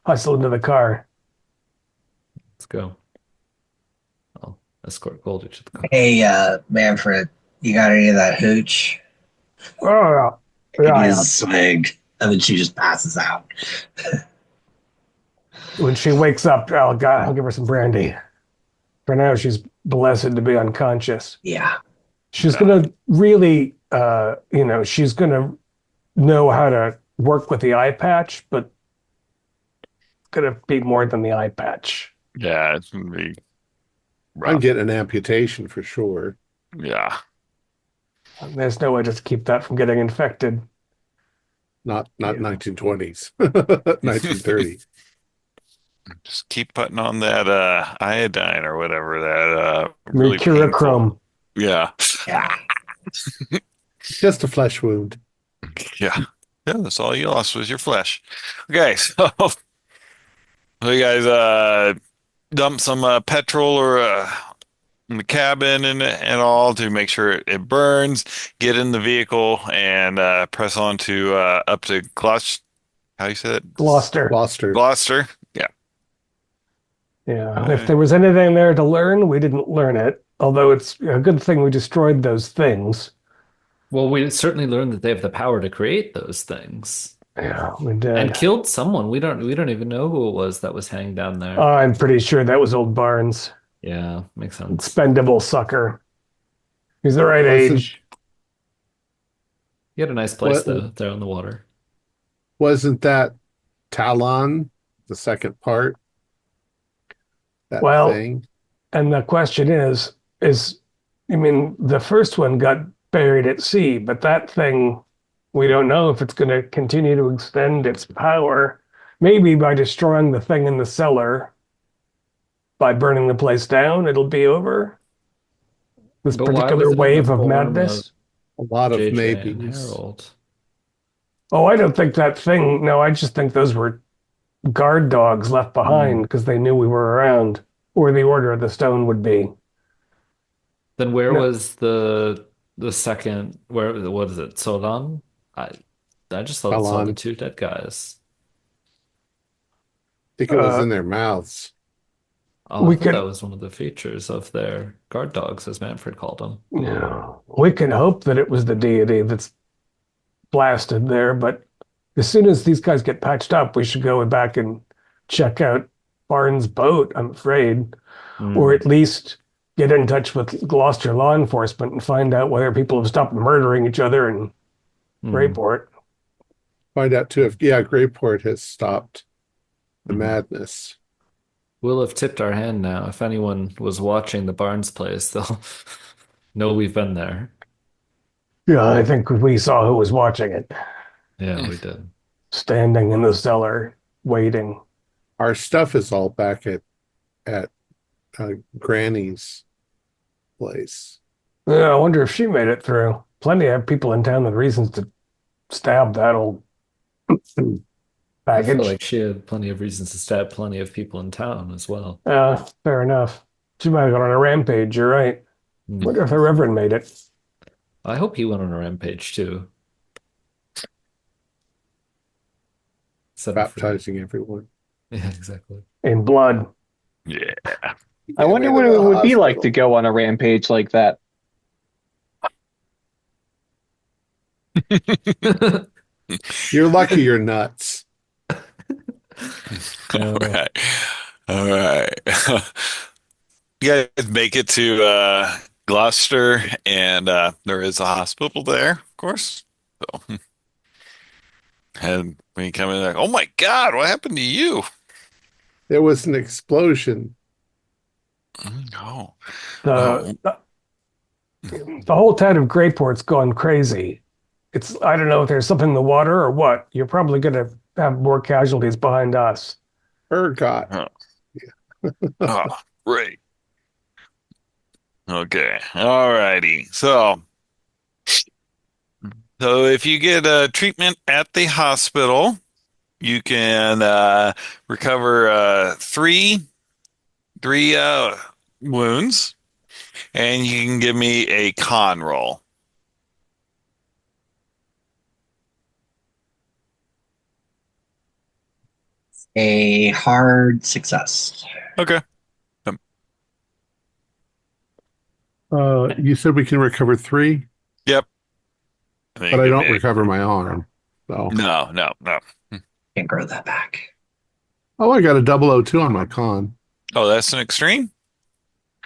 hustle into the car. Let's go. I'll escort Goldie to the car. Hey, Manfred, you got any of that hooch? Oh, I yeah, could yeah. use a swig. And then she just passes out. When she wakes up, I'll give her some brandy. For now, she's blessed to be unconscious. Yeah. She's Yeah. gonna really, she's gonna know how to work with the eye patch, but it's gonna be more than the eye patch. Yeah, it's gonna be I'm rough. getting an amputation for sure. Yeah. There's no way to keep that from getting infected. Not Yeah. 1920s, 1930. Just keep putting on that iodine or whatever that really Mercurochrome. painful. Yeah. Yeah. Just a flesh wound. Yeah. Yeah, that's all you lost was your flesh. Okay, so you guys dump some petrol or in the cabin and all to make sure it burns. Get in the vehicle and press on to up to Gloucester. How you say it? Gloucester. Gloucester. Gloucester. Yeah. Yeah. If there was anything there to learn, we didn't learn it. Although it's a good thing we destroyed those things. Well, we certainly learned that they have the power to create those things. Yeah, we And did. killed someone. We don't even know who it was that was hanging down there. I'm pretty sure that was old Barnes. Yeah, makes sense. Expendable sucker. He's the right Wasn't age. You had a nice place what though, there on the water. wasn't that Talon, the second part, that Well, thing? and the question I mean, the first one got buried at sea, but that thing, we don't know if it's going to continue to extend its power. Maybe by destroying the thing in the cellar, by burning the place down, it'll be over. This But why particular was it in the wave of form of madness. A lot of JJ and maybes. Harold? Oh, I don't think that thing. No, I just think those were guard dogs left behind because they knew we were around, or the Order of the Stone would be. Then where No, was the second where what is it? Sodan? I I just thought saw the Talon. two dead guys. I think it was uh, in their mouths. Oh, I we thought that can. was one of the features of their guard dogs, as Manfred called them. Yeah, we can hope that it was the deity that's blasted there, but as soon as these guys get patched up, we should go back and check out Barnes' boat, I'm afraid, or Hmm. at least get in touch with Gloucester law enforcement and find out whether people have stopped murdering each other in Hmm. Grayport. Find out too if Grayport has stopped the Hmm. madness. We'll have tipped our hand now. If anyone was watching the Barnes place, they'll know we've been there. Yeah, I think we saw who was watching it, Yeah, we did. standing in the cellar, waiting. Our stuff is all back at Granny's place. Yeah, I wonder if she made it through. Plenty of people in town with reasons to stab that old I feel baggage. like she had plenty of reasons to stab plenty of people in town as well. Fair enough. She might have gone on a rampage, you're right. Hmm. Wonder if the Reverend made it. I hope he went on a rampage too. Set him free. baptizing everyone. Yeah, exactly. In blood. Yeah. I Get me wonder to what the it would be like to hospital. go on a rampage like that. You're lucky you're nuts. All Uh, right. All right. You guys make it to Gloucester, and there is a hospital there, of course. So, and when you come in, like, oh my God, what happened to you? There was an explosion. Oh, The, oh, the the whole town of Greyport's gone crazy. It's I don't know if there's something in the water or what. You're probably gonna have more casualties behind us. Ergot. oh, oh, great. Okay. All righty. So if you get treatment at the hospital, you can recover three wounds, and you can give me a con roll. A hard success. Okay. You said we can recover 3, Yep. And then but you I give don't me recover my arm. So, no. Can't grow that back. oh, I got a 002 on my con. Oh, that's an extreme?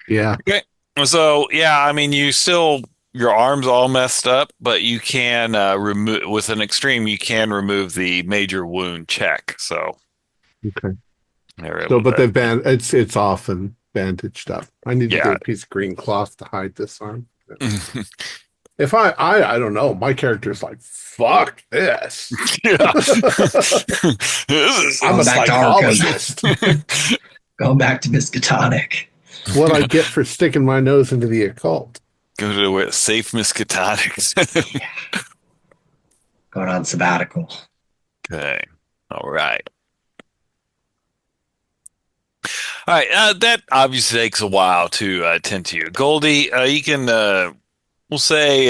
Yeah. Okay. So, yeah, I mean, your arm's all messed up, but you can remove, with an extreme, you can remove the major wound check. So Okay. they're So, able but to, it's off and bandaged up. I need to get yeah. a piece of green cloth to hide this arm. If I don't know, my character's like, fuck this. Yeah. This I'm a Going back to Arkham. psychologist. Going back to Miskatonic. What I get for sticking my nose into the occult. Go to where safe Miskatonics. Going on sabbatical. Okay. All right. All right. That obviously takes a while to attend to you. Goldie, you can, we'll say,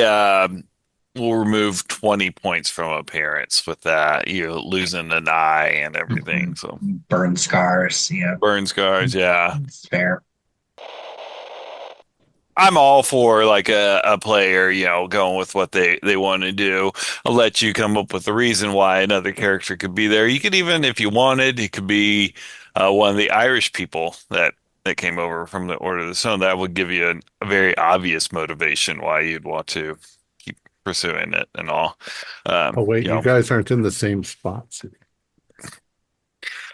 we'll remove 20 points from appearance with that. You're losing an eye and everything. So Burn scars. Yeah, burn scars. Yeah. it's fair. I'm all for like a player, going with what they want to do. I'll let you come up with a reason why another character could be there. You could even, if you wanted, it could be one of the Irish people that came over from the Order of the Stone. That would give you a very obvious motivation why you'd want to keep pursuing it and all. Oh, wait, you guys aren't in the same spots.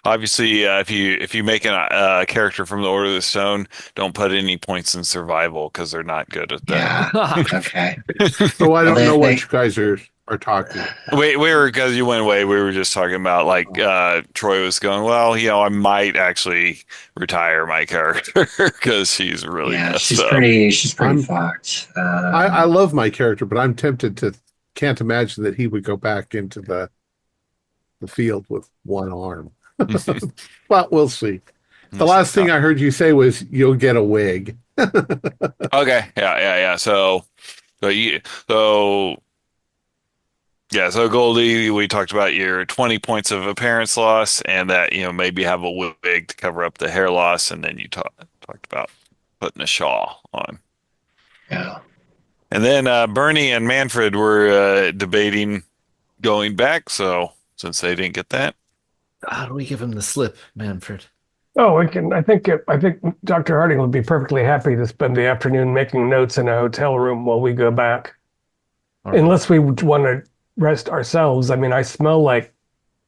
Obviously, if you make a character from the Order of the Stone, don't put any points in survival because they're not good at that. Yeah. Okay. So I don't They- know what they- you guys are talking about. We were because you went away. We were just talking about like Troy was going. Well, I might actually retire my character because she's really Yeah, messed she's up. pretty I'm- fucked. I love my character, but I'm tempted to can't imagine that he would go back into the field with one arm. But we'll see. The last thing I heard you say was you'll get a wig. Okay, yeah. So Goldie, we talked about your 20 points of appearance loss, and that maybe have a wig to cover up the hair loss, and then you talked about putting a shawl on. Yeah. And then Bernie and Manfred were debating going back. So since they didn't get that, How do we give him the slip, Manfred? Oh, we can. I think Dr. Harding would be perfectly happy to spend the afternoon making notes in a hotel room while we go back. All right. Unless we want to rest ourselves. I mean, I smell like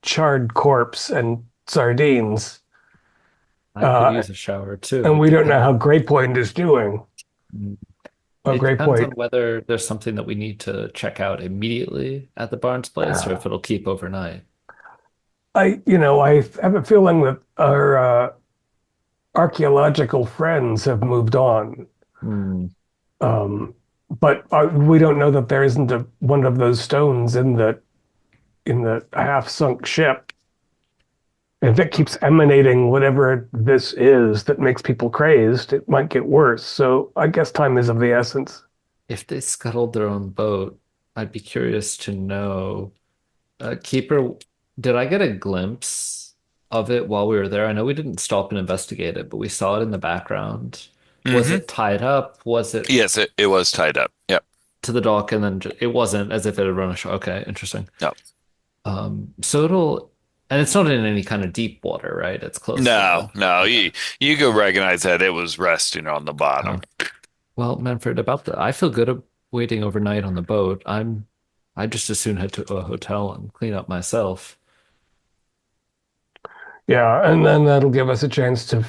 charred corpse and sardines, I could use a shower too. and we don't know how Great Point is doing. Oh, It Great depends on Point. whether there's something that we need to check out immediately at the Barnes place, or if it'll keep overnight. I have a feeling that our archaeological friends have moved on. But we don't know that there isn't one of those stones in the half-sunk ship. If it keeps emanating whatever this is that makes people crazed, it might get worse. So I guess time is of the essence. if they scuttled their own boat, I'd be curious to know. Keeper, did I get a glimpse of it while we were there? I know we didn't stop and investigate it, but we saw it in the background. Was Hmm. it tied up? Was it Yes, it was tied up. Yep. to the dock and then it wasn't as if it had run ashore? Okay, interesting. No. So and it's not in any kind of deep water, right? It's close to No, the. no. Okay. You could recognize that it was resting on the bottom. Well, Manfred, about I feel good waiting overnight on the boat. I just as soon head to a hotel and clean up myself. Yeah, and then that'll give us a chance to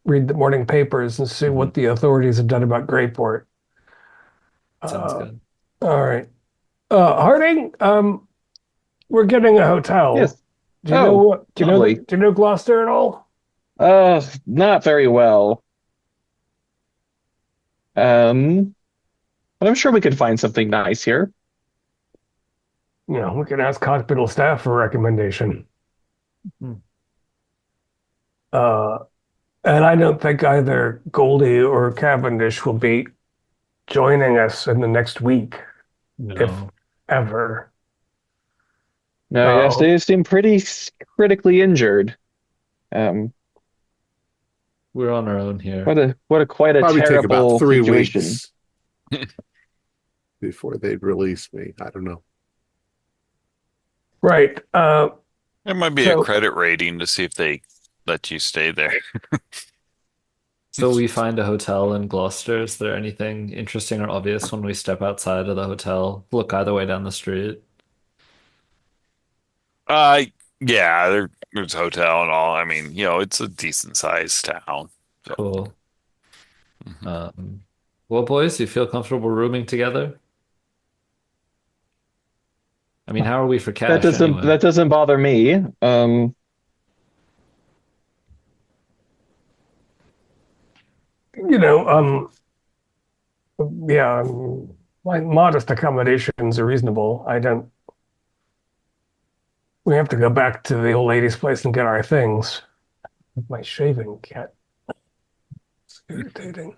read the morning papers and see Mhm. what the authorities have done about Greyport. Sounds Uh, good. all right. Harding, we're getting a hotel. Yes. Oh, lovely. Do you know Gloucester at all? Not very well. Um, but I'm sure we could find something nice here. You know, we can ask hospital staff for a recommendation. Hmm. Uh, and I don't think either Goldie or Cavendish will be joining us in the next week, if No, ever. No, yes, Uh, they seem pretty critically injured. Um, we're on our own here. what a quite a Probably take about terrible three situation. weeks before they'd release me. I don't know. right. There might be a So, credit rating to see if they let you stay there. So we find a hotel in Gloucester. Is there anything interesting or obvious when we step outside of the hotel? Look either way down the street. Uh, yeah, there's a hotel and all. I mean, it's a decent sized town. So, Cool. mhm. Um, well, boys, you feel comfortable rooming together? I mean, how are we for cash anyway? That doesn't bother me. you know, yeah, like modest accommodations are reasonable. I don't, we have to go back to the old lady's place and get our things. My shaving cat. It's irritating.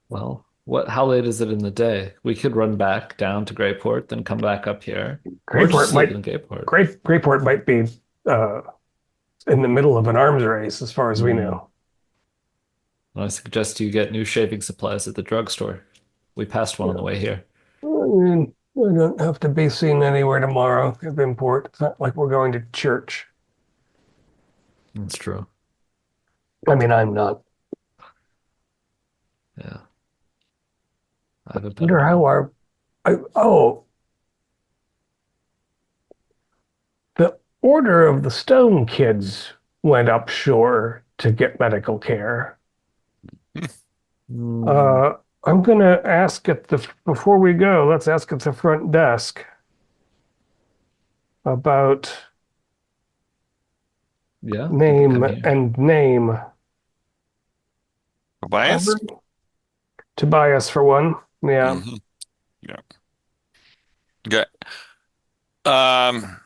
Well, how late is it in the day? We could run back down to Greyport, then come back up here, or just Greyport sleep might, in Greyport. Greyport might be uh, in the middle of an arms race, as far as we Hmm. know. I suggest you get new shaving supplies at the drugstore. We passed one on the way here. I mean, we don't have to be seen anywhere tomorrow at Import. It's not like we're going to church. That's true. I mean, I'm not. Yeah. I have a I wonder better how one. oh, the Order of the Stone Kids went upshore to get medical care. Hmm. Uh, I'm gonna ask before we go, let's ask at the front desk about Yeah, they can name come here. and name. Tobias? Tobias for one. Yeah. Hmm. Yeah. Okay. Um,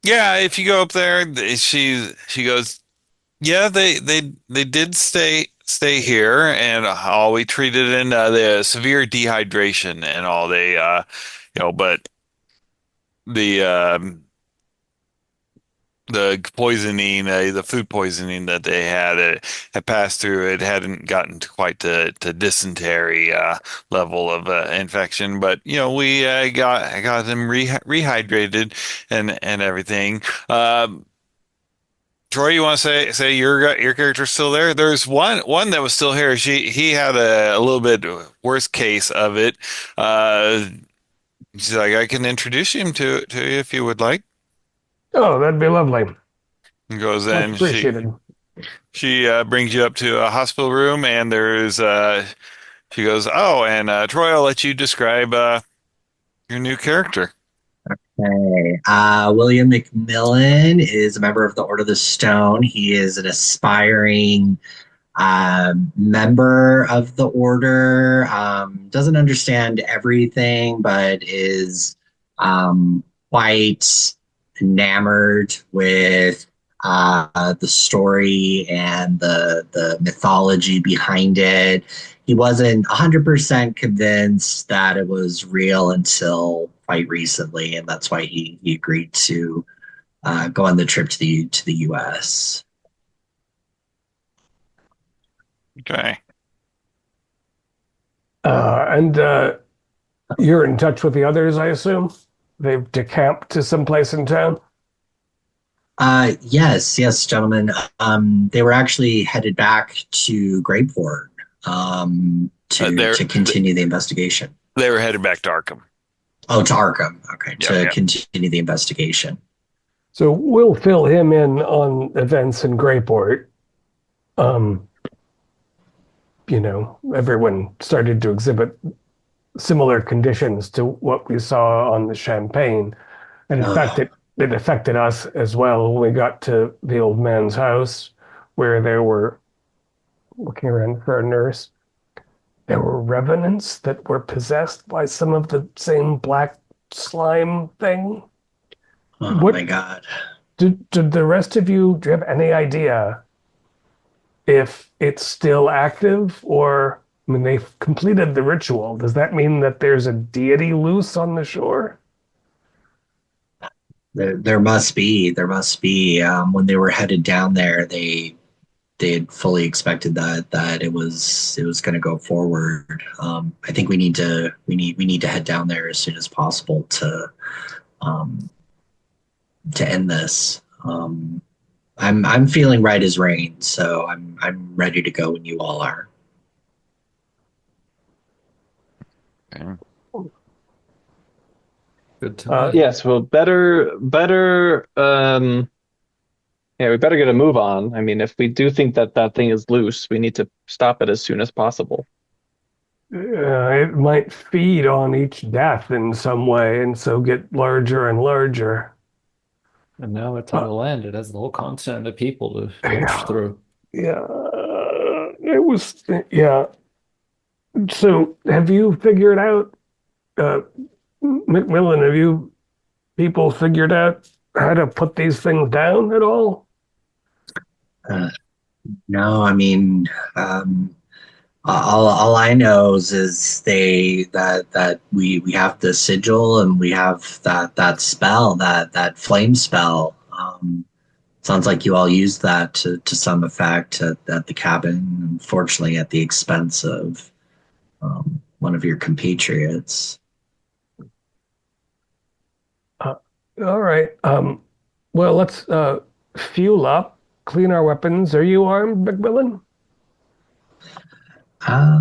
yeah, if you go up there, she goes, yeah, they did stay here, and all we treated in the severe dehydration and all but the the poisoning, the food poisoning that they had passed through. It hadn't gotten to quite to dysentery level of infection, but we got them rehydrated and everything. Troy, you want to say your character's still there? There's one that was still here. He had a little bit worse case of it. Uh, she's like, I can introduce him to you if you would like. Oh, that'd be lovely. And goes Much in. appreciated. She brings you up to a hospital room, and she goes, oh, and Troy, I'll let you describe your new character. Okay. William McMillan is a member of the Order of the Stone. He is an aspiring member of the Order. Doesn't understand everything, but is quite enamored with the story and the mythology behind it. he wasn't 100% convinced that it was real until quite recently, and that's why he agreed to go on the trip to the U.S. Okay. And you're in touch with the others, I assume? They've decamped to someplace in town? Yes, gentlemen. They were actually headed back to Greyport They're to continue the investigation. they were headed back to Arkham. Oh, to Arkham. Okay, Yeah, to yeah. continue the investigation. So we'll fill him in on events in Greyport. Um, everyone started to exhibit similar conditions to what we saw on the Champagne. And in fact, Oh, it affected us as well when we got to the old man's house where there were, looking around for a nurse, there were revenants that were possessed by some of the same black slime thing. oh What my God. did the rest of you, do you have any idea if it's still active or, I mean, they've completed the ritual. Does that mean that there's a deity loose on the shore? There must be. There must be. When they were headed down there, they had fully expected that it was going to go forward. I think we need to head down there as soon as possible um, to end this. I'm feeling right as rain, so I'm ready to go when you all are. Okay. Good to know. Yes, well, better. Yeah, we better get a move on. I mean, if we do think that that thing is loose, we need to stop it as soon as possible. It might feed on each death in some way and so get larger and larger. And now it's on Uh, the land. It has the whole continent of people to filter yeah, through. yeah, yeah. So have you figured out, uh, Macmillan, have you people figured out how to put these things down at all? Uh, no, I mean, um, all I know is that we have the sigil and we have that spell, that flame spell. Sounds like you all used that to some effect at the cabin, unfortunately at the expense of one of your compatriots. Uh, all right. Well, let's fuel up, clean our weapons. Are you armed, Macmillan? Uh,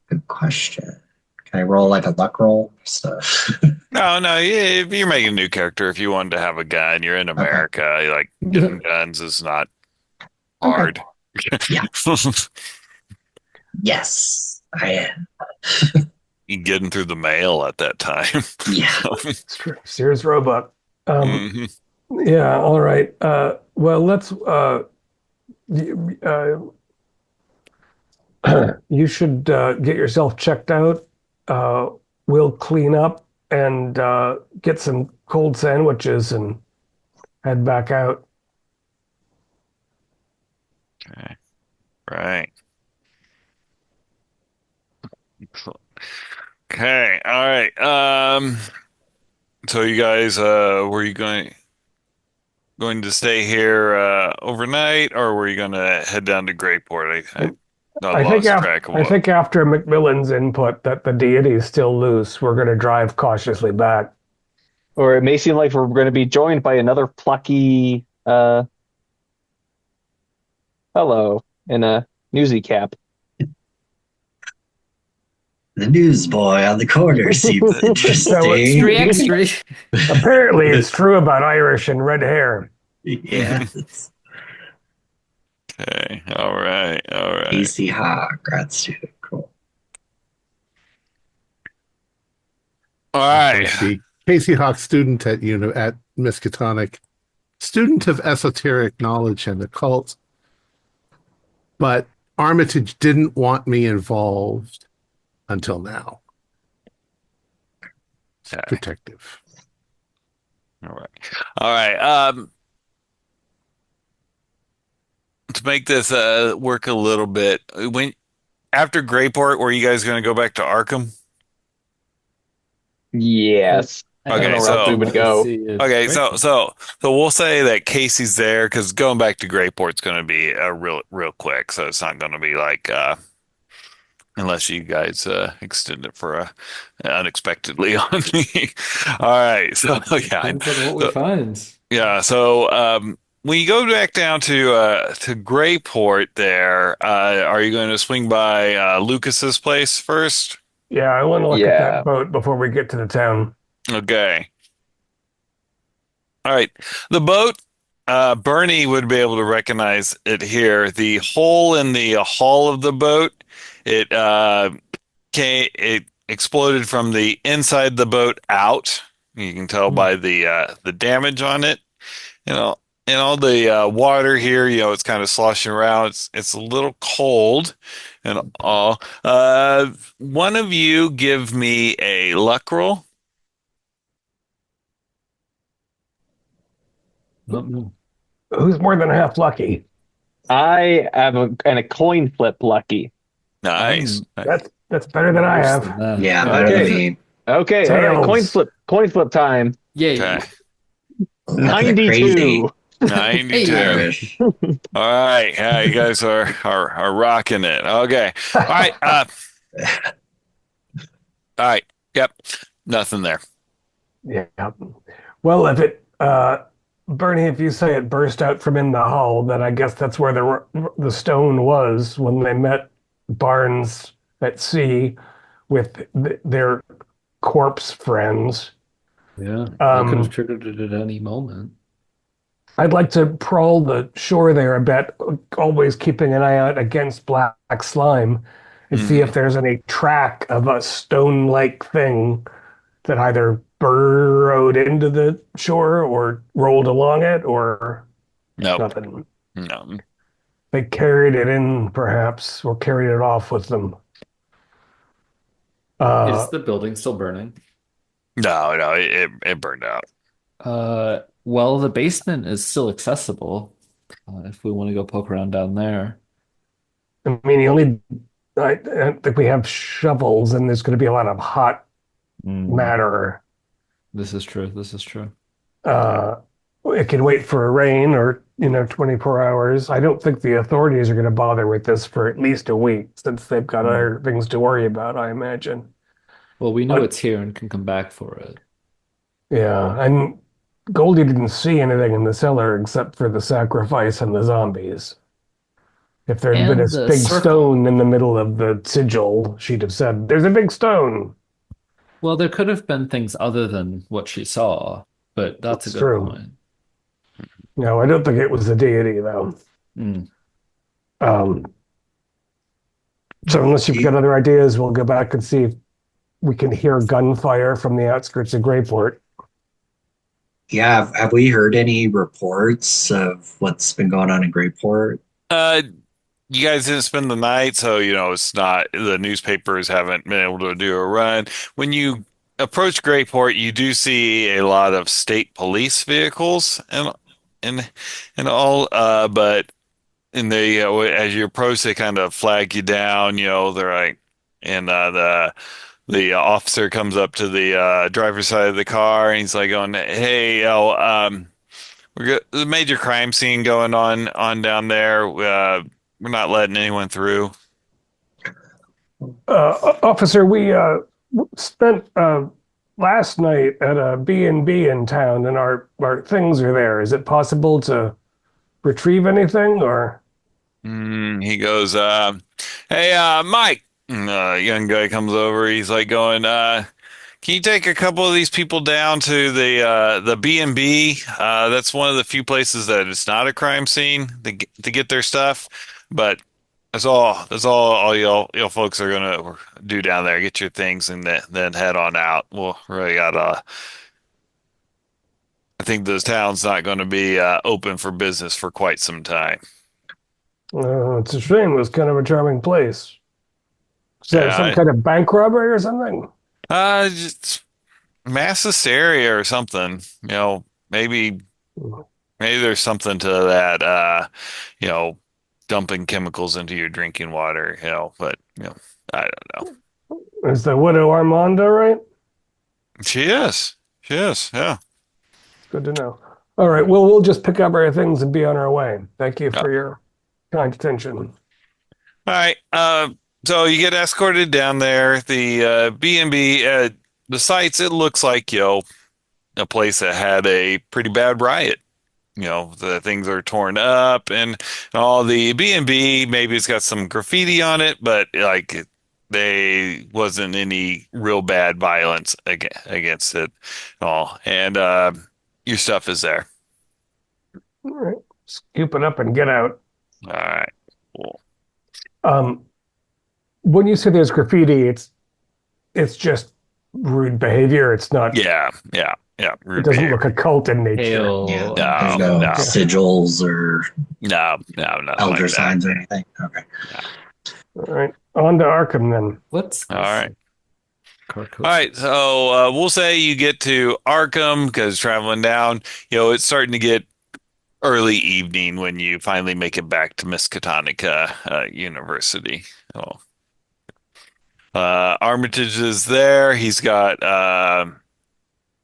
Good question. Can I roll like a luck roll? So, No, no, if you're making a new character, if you wanted to have a gun, you're in okay. America, like getting guns is not Okay. hard. Yeah. Yes, I am. You getting through the mail at that time. Yeah. It's true. Sears Roebuck. Um, Mhm. yeah, all right. Well, let's you should get yourself checked out. Uh, we'll clean up and get some cold sandwiches and head back out. Okay. Right. Excellent. Okay. All right. So you guys, were you going to stay here overnight, or were you going to head down to Greyport? I I think lost after track of I what. think after Macmillan's input that the deity is still loose, we're going to drive cautiously back. Or it may seem like we're going to be joined by another plucky fellow in a newsy cap. The newsboy on the corner seems So Extra, interesting. extra. apparently, it's true about Irish and red hair. Yes. Okay. All right. All right. AC Ha, grad student. Cool. All Also, right. let's see. Casey Hawk, student at Miskatonic, student of esoteric knowledge and occult, but Armitage didn't want me involved until now. Okay. Protective. All right. All right. To make this work a little bit, after Greyport, were you guys going to go back to Arkham? Yes. I I don't Okay, know guess where else we so would so. Let's go. see if okay, so Grapefruit. so so we'll say that Casey's there because going back to Greyport's going to be real quick, so it's not going to be like unless you guys extend it for unexpectedly on me. All right, so yeah, Depends on what we so find. yeah, so when you go back down to Greyport, there, are you going to swing by Lucas's place first? Yeah, I want to look at that Yeah. boat before we get to the town. Okay. All right. The boat, Bernie would be able to recognize it here. The hole in the hull of the boat, it exploded from the inside the boat out. You can tell Hmm. by the damage on it. You know, and all the water here, it's kind of sloshing around. It's a little cold and all. One of you give me a luck roll. Mm-mm. Who's more than half lucky? I have a coin flip lucky. Nice. I'm That's better than I worse have. than that. Yeah, better than Okay. me. Okay. All right. Tails. Coin flip time. Yay. Okay. Nothing crazy. 92. 92. Hey. Irish. All right. Yeah, you guys are rocking it. Okay. All right. All right. Yep. Nothing there. Yeah. Well, if it, Bernie, if you say it burst out from in the hull, then I guess that's where the stone was when they met Barnes at sea with their corpse friends. Yeah, they could have Um, triggered it at any moment. I'd like to prowl the shore there a bit, always keeping an eye out against black slime and see if Hmm. there's any track of a stone-like thing that either burrowed into the shore or rolled along it or Nope. nothing. No. They carried it in, perhaps, or carried it off with them. Is Uh, the building still burning? No, no, it burned out. Well, the basement is still accessible, if we want to go poke around down there. I mean, I think we have shovels, and there's going to be a lot of hot Mm, matter. this is true. This is true. Uh, it can wait for a rain or 24 hours. I don't think the authorities are going to bother with this for at least a week since they've got Mm. other things to worry about, I imagine. Well, we know But it's here and can come back for it. yeah, and Goldie didn't see anything in the cellar except for the sacrifice and the zombies. If there'd been a And the big circle. stone in the middle of the sigil, she'd have said, "There's a big stone." Well, there could have been things other than what she saw, but that's a It's good true. point. No, I don't think it was the deity, though. Mm. Um, so unless you've got other ideas, we'll go back and see if we can hear gunfire from the outskirts of Greyport. Yeah, have we heard any reports of what's been going on in Greyport? Uh, you guys didn't spend the night, so it's not the newspapers haven't been able to do a run. When you approach Greyport, you do see a lot of state police vehicles and and all. But in the as you approach, they kind of flag you down. They're like, and the officer comes up to the driver's side of the car, and he's like, "Going, hey, we got the major crime scene going on down there. We're not letting anyone through." Officer, we spent last night at a B&B in town, and our things are there. Is it possible to retrieve anything, or? He goes, "Hey, Mike." And, young guy comes over. He's like going, "Can you take a couple of these people down to the B&B? That's one of the few places that it's not a crime scene to get their stuff. But all y'all folks are gonna do down there. Get your things and then head on out. Well, really got I think this town's not going to be open for business for quite some time." It's a shame. It was kind of a charming place. Is there some Yeah, kind of bank robbery or something? just mass hysteria or something. Maybe there's something to that. You know, dumping chemicals into your drinking water, but I don't know. Is the widow Armanda right? She is. She is, yeah. Good to know. All right. Well, we'll just pick up our things and be on our way. Thank you Yeah. for your kind attention. All right. So you get escorted down there. The B&B, the sites, it looks like, a place that had a pretty bad riot. The things are torn up and all the B&B, maybe it's got some graffiti on it, but like they wasn't any real bad violence against it at all. And your stuff is there. All right. Scoop it up and get out. All right. Cool. When you say there's graffiti, it's just rude behavior. It's not. Yeah. It Rude doesn't behavior. look occult in nature. Hail. Yeah, there's no no. sigils or No, nothing elder like signs or anything. Okay. All right. On to Arkham then. What's All right. Car coast? All right, so we'll say you get to Arkham because traveling down, it's starting to get early evening when you finally make it back to Miskatonic University. Oh. Armitage is there. He's got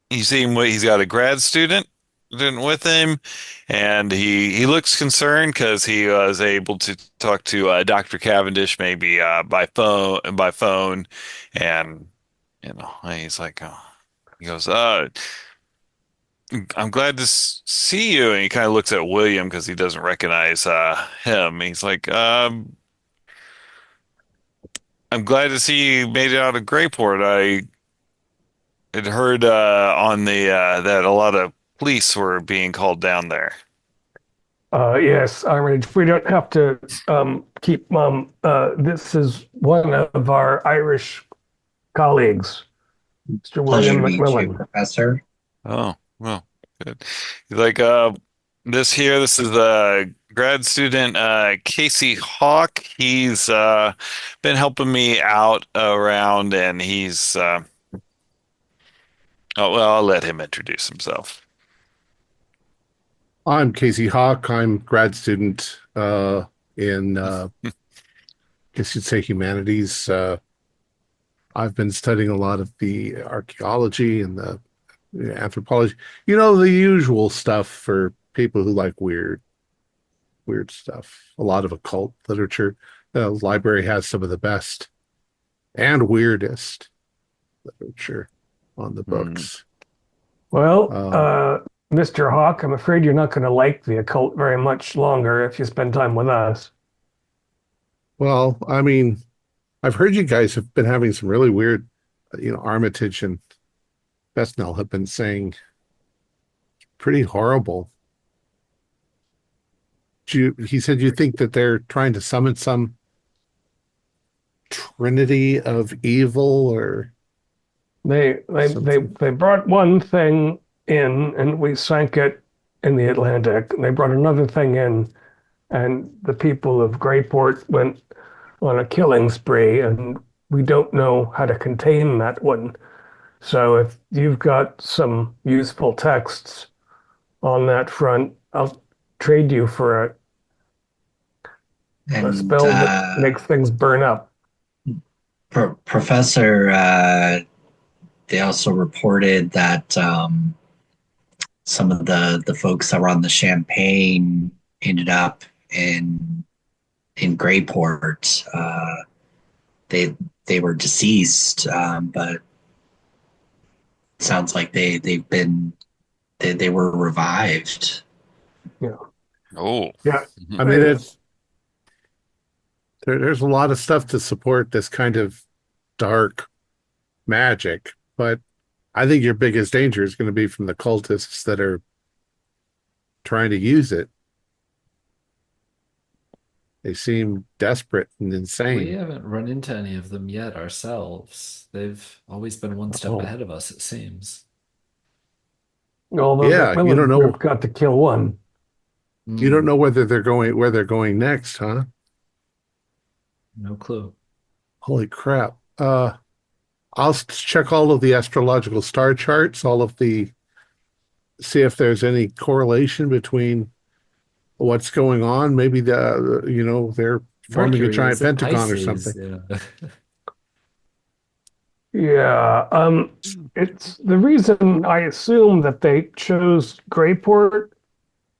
he's got a grad student with him, and he looks concerned because he was able to talk to Dr. Cavendish maybe by phone, and he's like, he goes, I'm glad to see you. And he kind of looks at William because he doesn't recognize him. He's like, I'm glad to see you made it out of Greyport. I had heard on the that a lot of police were being called down there. Yes, Armitage. We don't have to keep mum. This is one of our Irish colleagues, Mr. Pleasure William to meet you, McMillan. Professor. Oh, well, good. He's like, this is a grad student, Casey Hawk. He's been helping me out around, and he's oh, well, I'll let him introduce himself. I'm Casey Hawk. I'm grad student in, guess you'd say, humanities. I've been studying a lot of the archaeology and the anthropology. The usual stuff for people who like weird stuff. A lot of occult literature. The library has some of the best and weirdest literature on the books. Well, Mr. Hawk, I'm afraid you're not going to like the occult very much longer if you spend time with us. Well, I mean, I've heard you guys have been having some really weird, Armitage and Bestnell have been saying pretty horrible. He said you think that they're trying to summon some trinity of evil, or They brought one thing in and we sank it in the Atlantic. They brought another thing in, and the people of Greyport went on a killing spree, and we don't know how to contain that one. So if you've got some useful texts on that front, I'll trade you for a And spell that makes things burn up. Professor, they also reported that some of the folks that were on the Champagne ended up in Greyport. They were deceased, but it sounds like they were revived. Yeah. Oh, Yeah. I mean, there's a lot of stuff to support this kind of dark magic, but I think your biggest danger is going to be from the cultists that are trying to use it. They seem desperate and We insane. haven't run into any of them yet ourselves. They've always been one step Oh. ahead of us, it seems. Although Yeah, you don't know. we've got to kill one. You don't know where they're going next, huh? No clue. Holy crap. I'll check all of the astrological star charts, see if there's any correlation between what's going on. Maybe they're forming a Mercury giant is in pentagon or Pisces. something. Yeah. Yeah, it's the reason I assume that they chose Grayport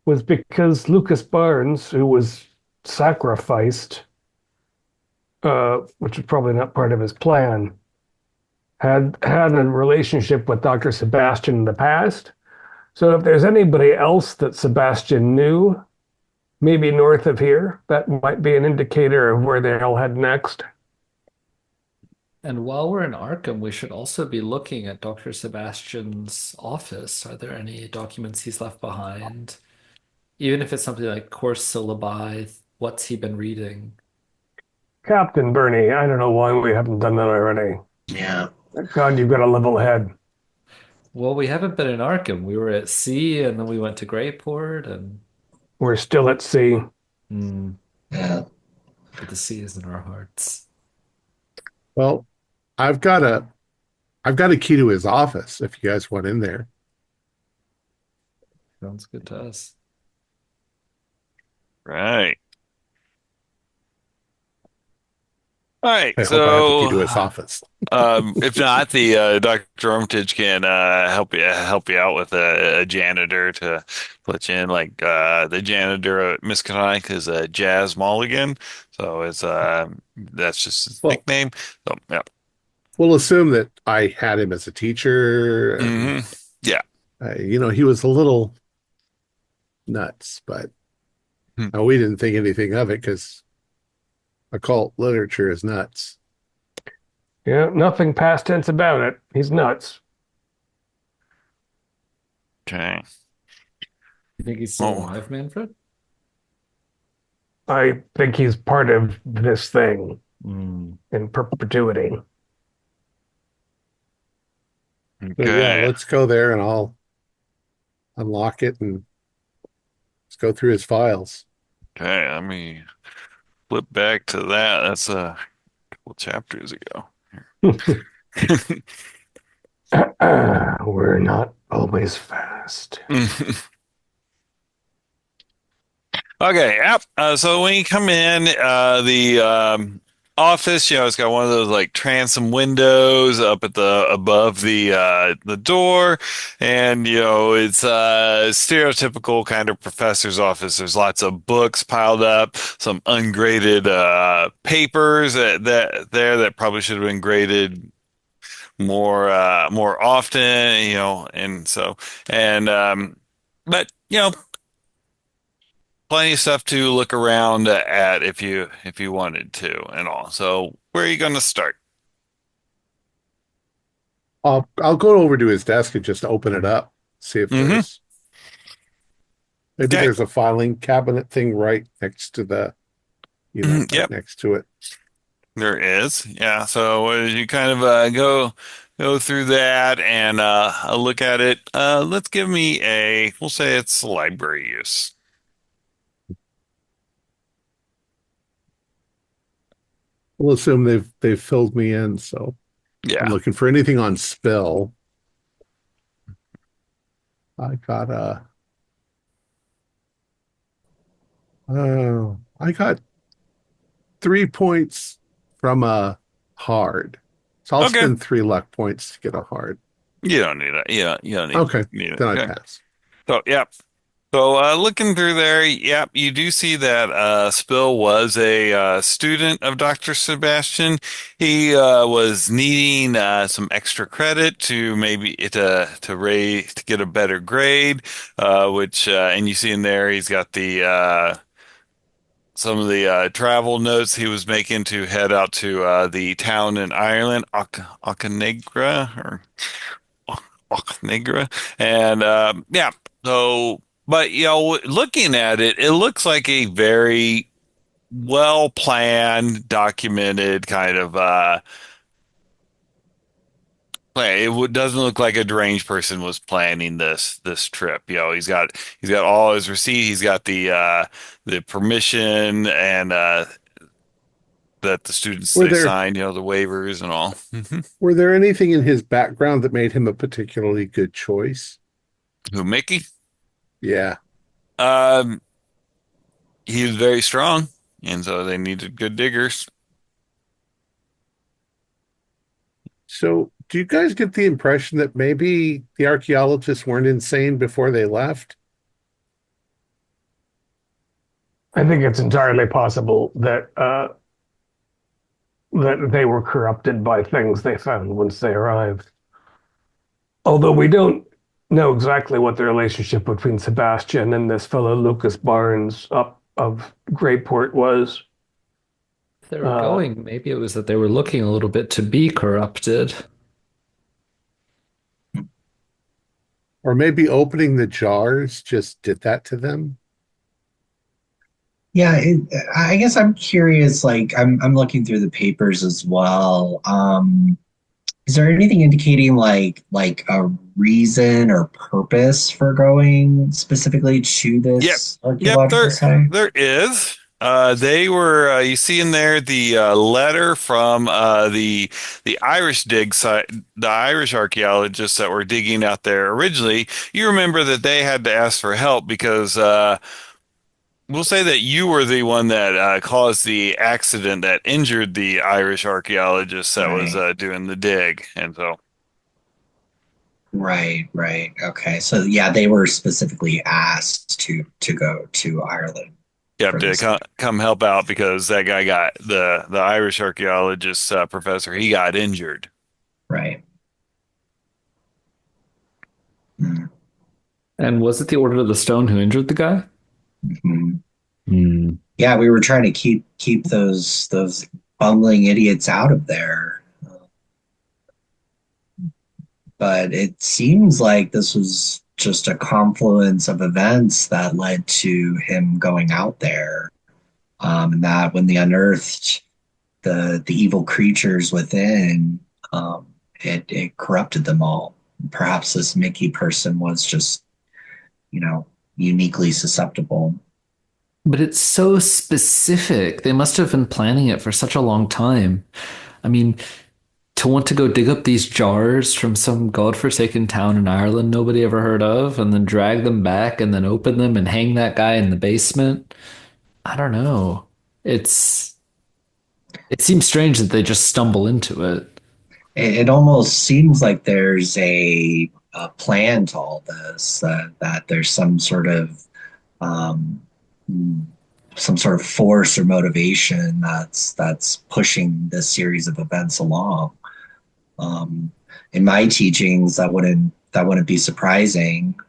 was because Lucas Barnes, who was sacrificed, which was probably not part of his plan, had a relationship with Dr. Sebastian in the past. So if there's anybody else that Sebastian knew, maybe north of here, that might be an indicator of where they'll head next. And while we're in Arkham, we should also be looking at Dr. Sebastian's office. Are there any documents he's left behind? Even if it's something like course syllabi, what's he been reading? Captain Bernie, I don't know why we haven't done that already. Yeah. God, you've got a level head. Well, we haven't been in Arkham. We were at sea and then we went to Greyport and We're still at sea. hmm, Yeah. but the sea is in our hearts. Well, I've got a I've got a key to his office if you guys want in there. Sounds good to us. Right. All right. I hope I have the key So, to his office. if not, the Dr. Armitage can help you out with a janitor to put you in. Like the janitor at Miskatonic is Jazz Mulligan, so it's that's just his Well, nickname. So yeah. we'll assume that I had him as a teacher, and Hmm. Yeah. he was a little nuts, but Hmm. we didn't think anything of it because occult literature is nuts. Yeah, nothing past tense about it. He's nuts. Okay. You think he's still Oh, alive, Manfred? I think he's part of this thing Hmm. in perpetuity. So yeah, okay. let's go there and I'll unlock it and let's go through his files. Okay. Let me flip back to that. That's a couple chapters ago. We're not always fast. Okay, yep. So when you come in, the office, it's got one of those like transom windows up at the above the door, and it's a stereotypical kind of professor's office. There's lots of books piled up, some ungraded papers that probably should have been graded more often, and so and but plenty of stuff to look around at if you wanted to and all. So where are you going to start? I'll go over to his desk and just open it up, see if Mm-hmm. maybe Okay. there's a filing cabinet thing right next to Mhm. right Yep, next to it. there is. Yeah. So as you kind of go through that and look at it, let's give me we'll say it's library use. We'll assume they've filled me in, so I'm Yeah. looking for anything on spell. I got I got 3 points from a hard. So I'll Okay. spend 3 luck points to get a hard. You don't need it. You don't Okay, need it. then I Okay. pass. So yeah. So looking through there, yep, you do see that Spill was a student of Dr. Sebastian. He was needing some extra credit to maybe to get a better grade, which and you see in there he's got the some of the travel notes he was making to head out to the town in Ireland, Auchennegra or Auchennegra, and yeah. So, but looking at it, it looks like a very well planned, documented kind of plan. Doesn't look like a deranged person was planning this trip. He's got all his receipt. He's got the permission and that the students Were they there signed, the waivers and all. were there anything in his background that made him a particularly good choice? Who, Mickey? Yeah. Um, he was very strong, and so they needed good diggers. So, do you guys get the impression that maybe the archaeologists weren't insane before they left? I think it's entirely possible that that they were corrupted by things they found once they arrived. Although we don't know exactly what the relationship between Sebastian and this fellow Lucas Barnes up of Greyport was. If they were Uh, going, maybe it was that they were looking a little bit to be corrupted. Or maybe opening the jars just did that to them? Yeah, I guess I'm curious. Like, I'm looking through the papers as well. Is there anything indicating like a reason or purpose for going specifically to Yep, this yep, archaeological site? there is. They were you see in there the letter from the Irish dig site, the Irish archaeologists that were digging out there originally. You remember that they had to ask for help because we'll say that you were the one that caused the accident that injured the Irish archaeologist that was Right, doing the dig, and so right. Okay, so yeah, they were specifically asked to go to Ireland you have for to this. come help out because that guy got the Irish archaeologist professor. He got injured. Right. Mm-hmm. And was it the Order of the Stone who injured the guy? Mm-hmm. Hmm. Yeah, we were trying to keep those bungling idiots out of there. But it seems like this was just a confluence of events that led to him going out there. And that when they unearthed the evil creatures within, um, it corrupted them all. Perhaps this Mickey person was just, you know, uniquely susceptible. But it's so specific. They must have been planning it for such a long time. I mean, to want to go dig up these jars from some godforsaken town in Ireland nobody ever heard of, and then drag them back and then open them and hang that guy in the basement. I don't know. It's it seems strange that they just stumble into it. It almost seems like there's a plan to all this, that there's um, some sort of force or motivation that's pushing this series of events along. Um, in my teachings, that wouldn't be surprising.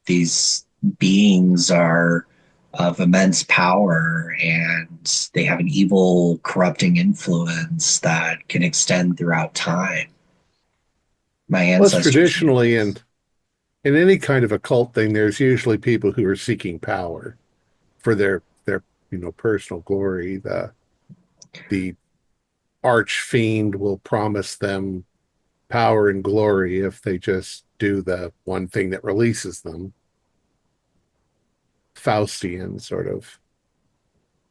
These beings are of immense power, and they have an evil, corrupting influence that can extend throughout time. My Plus, ancestors knew traditionally, this. in any kind of occult thing, there's usually people who are seeking power for their personal glory. The arch fiend will promise them power and glory if they just do the one thing that releases them. Faustian sort of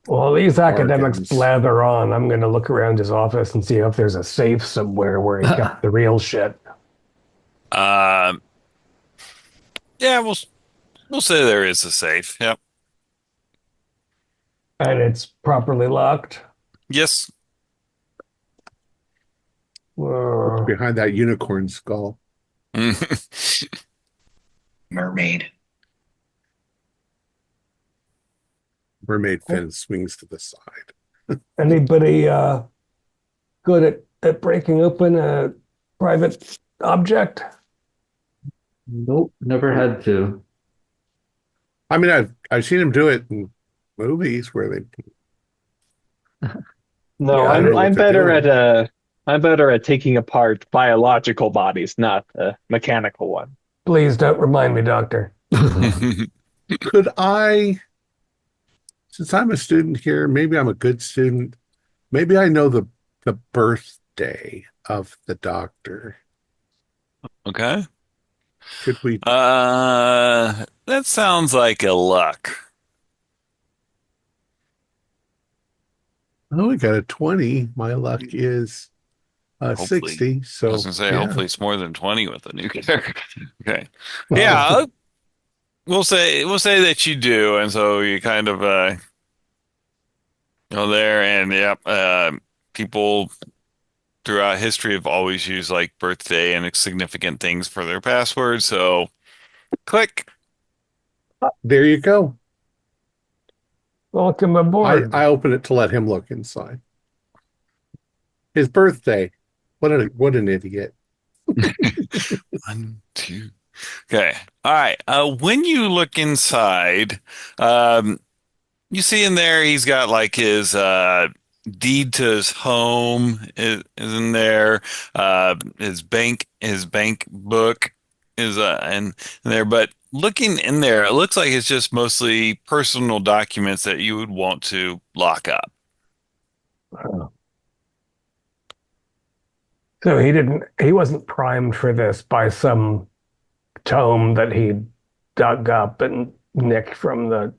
well, these academics bargains. blather on. I'm going to look around his office and see if there's a safe somewhere where he kept the real shit. Um, yeah, we'll say there is a safe. Yep. And it's properly locked. Yes. What's Uh, behind that unicorn skull? Mermaid. Mermaid fin swings to the side. Anybody good at breaking open a private object? Nope, never had to. I mean, I've seen him do it in movies where they. No, Yeah, I don't know what I'm they're better doing. I'm better at taking apart biological bodies, not a mechanical one. please don't remind me, Doctor. Could I, since I'm a student here, maybe I'm a good student. Maybe I know the birthday of the doctor. Okay. Could we? That sounds like a luck. Oh, we got a 20. My luck is Hopefully. 60. I was So gonna say, yeah. hopefully it's more than 20 with a new character. Okay. Well, Yeah, we'll say that you do, and so you kind of go there, and yep, people throughout history have always used like birthday and significant things for their password. So click. There you go. Welcome aboard. I open it to let him look inside. His birthday. What an idiot. 1, 2. Okay. All right. When you look inside, you see in there he's got like his deed to his home is in there. His bank book is in there. But looking in there, it looks like it's just mostly personal documents that you would want to lock up. Oh. So he wasn't primed for this by some tome that he dug up and nicked from the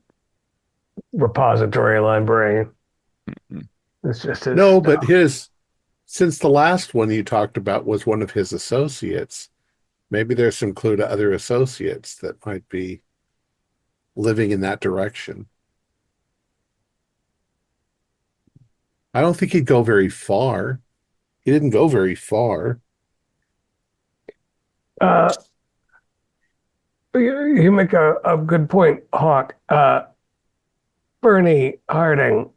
repository library. It's just his No, stuff. but since the last one you talked about was one of his associates, maybe there's some clue to other associates that might be living in that direction. I don't think he'd go very far. He didn't go very far. Uh, you make a good point, Hawk. Bernie Harding,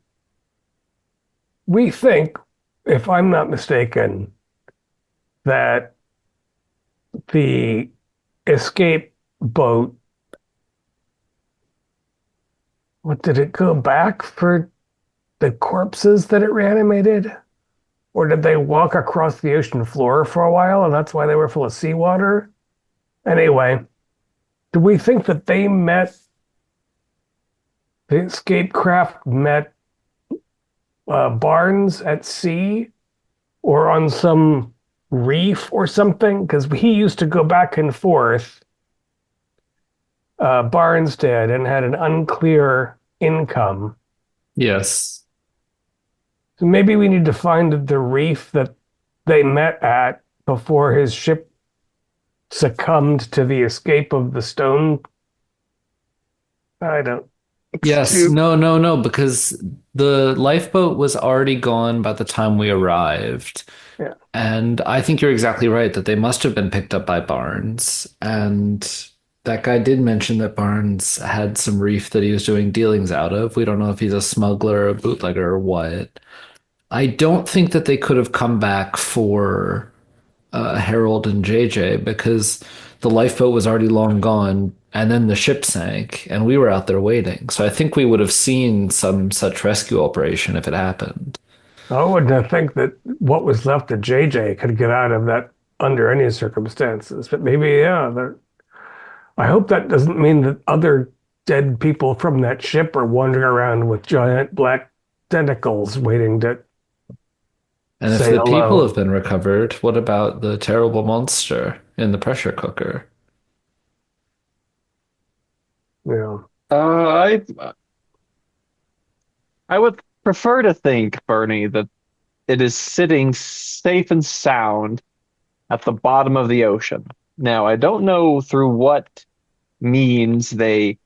we think, if I'm not mistaken, that the escape boat, what did it go back for the corpses that it reanimated? Or did they walk across the ocean floor for a while and that's why they were full of seawater? Anyway, do we think that the escape craft met Barnes at sea or on some reef or something? Because he used to go back and forth, Barnes did, and had an unclear income. Yes. So maybe we need to find the reef that they met at before his ship succumbed to the escape of the stone. I don't. Yes. No, because the lifeboat was already gone by the time we arrived. Yeah. And I think you're exactly right that they must have been picked up by Barnes. And that guy did mention that Barnes had some reef that he was doing dealings out of. We don't know if he's a smuggler, a bootlegger, or what. I don't think that they could have come back for Harold and JJ because the lifeboat was already long gone and then the ship sank and we were out there waiting. So I think we would have seen some such rescue operation if it happened. I wouldn't think that what was left of JJ could get out of that under any circumstances, but maybe, yeah. I hope that doesn't mean that other dead people from that ship are wandering around with giant black tentacles waiting to And if say the hello. people have been recovered, what about the terrible monster in the pressure cooker? Yeah. I would prefer to think, Bernie, that it is sitting safe and sound at the bottom of the ocean. Now, I don't know through what means they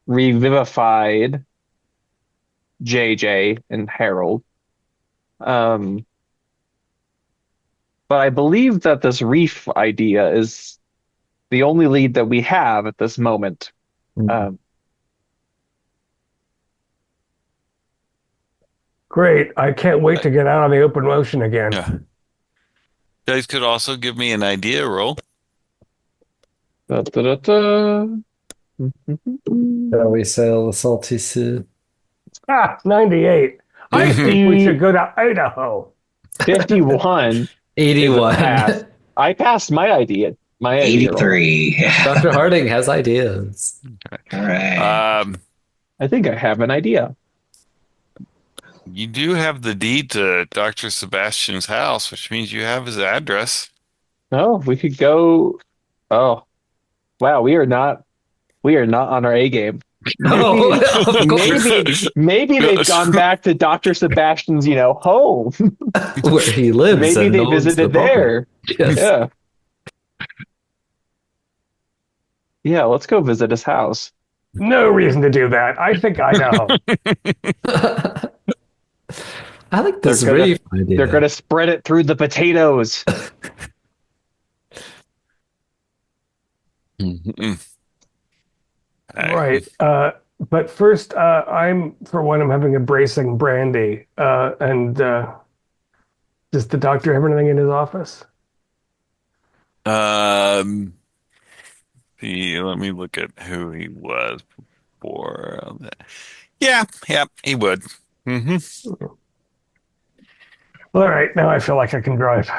revivified JJ and Harold. But I believe that this reef idea is the only lead that we have at this moment. Great. I can't wait to get out on the open ocean again. Yeah. You guys could also give me an idea roll. Da-da-da-da. Shall we sail the salty sea? 98. I think we should go to Idaho. 51. 81. I passed my idea. My idea roll. 83. Dr. Harding has ideas. All right. I think I have an idea. You do have the deed to Dr. Sebastian's house, which means you have his address. Oh, we could go. Oh, wow. We are not on our A game. No, of course. Maybe they've gone back to Dr. Sebastian's, home. Where he lives. Maybe and they owns visited the property. there. Yes. Yeah. Yeah, let's go visit his house. No reason to do that. I think I know. I like They're this gonna rave they're idea. gonna spread it through the potatoes. Mhm. Okay. Right. But first, for one, I'm having a bracing brandy. And does the doctor have anything in his office? Um, let me look at who he was before that. Yeah, yeah, he would. Hmm. All right, now I feel like I can drive.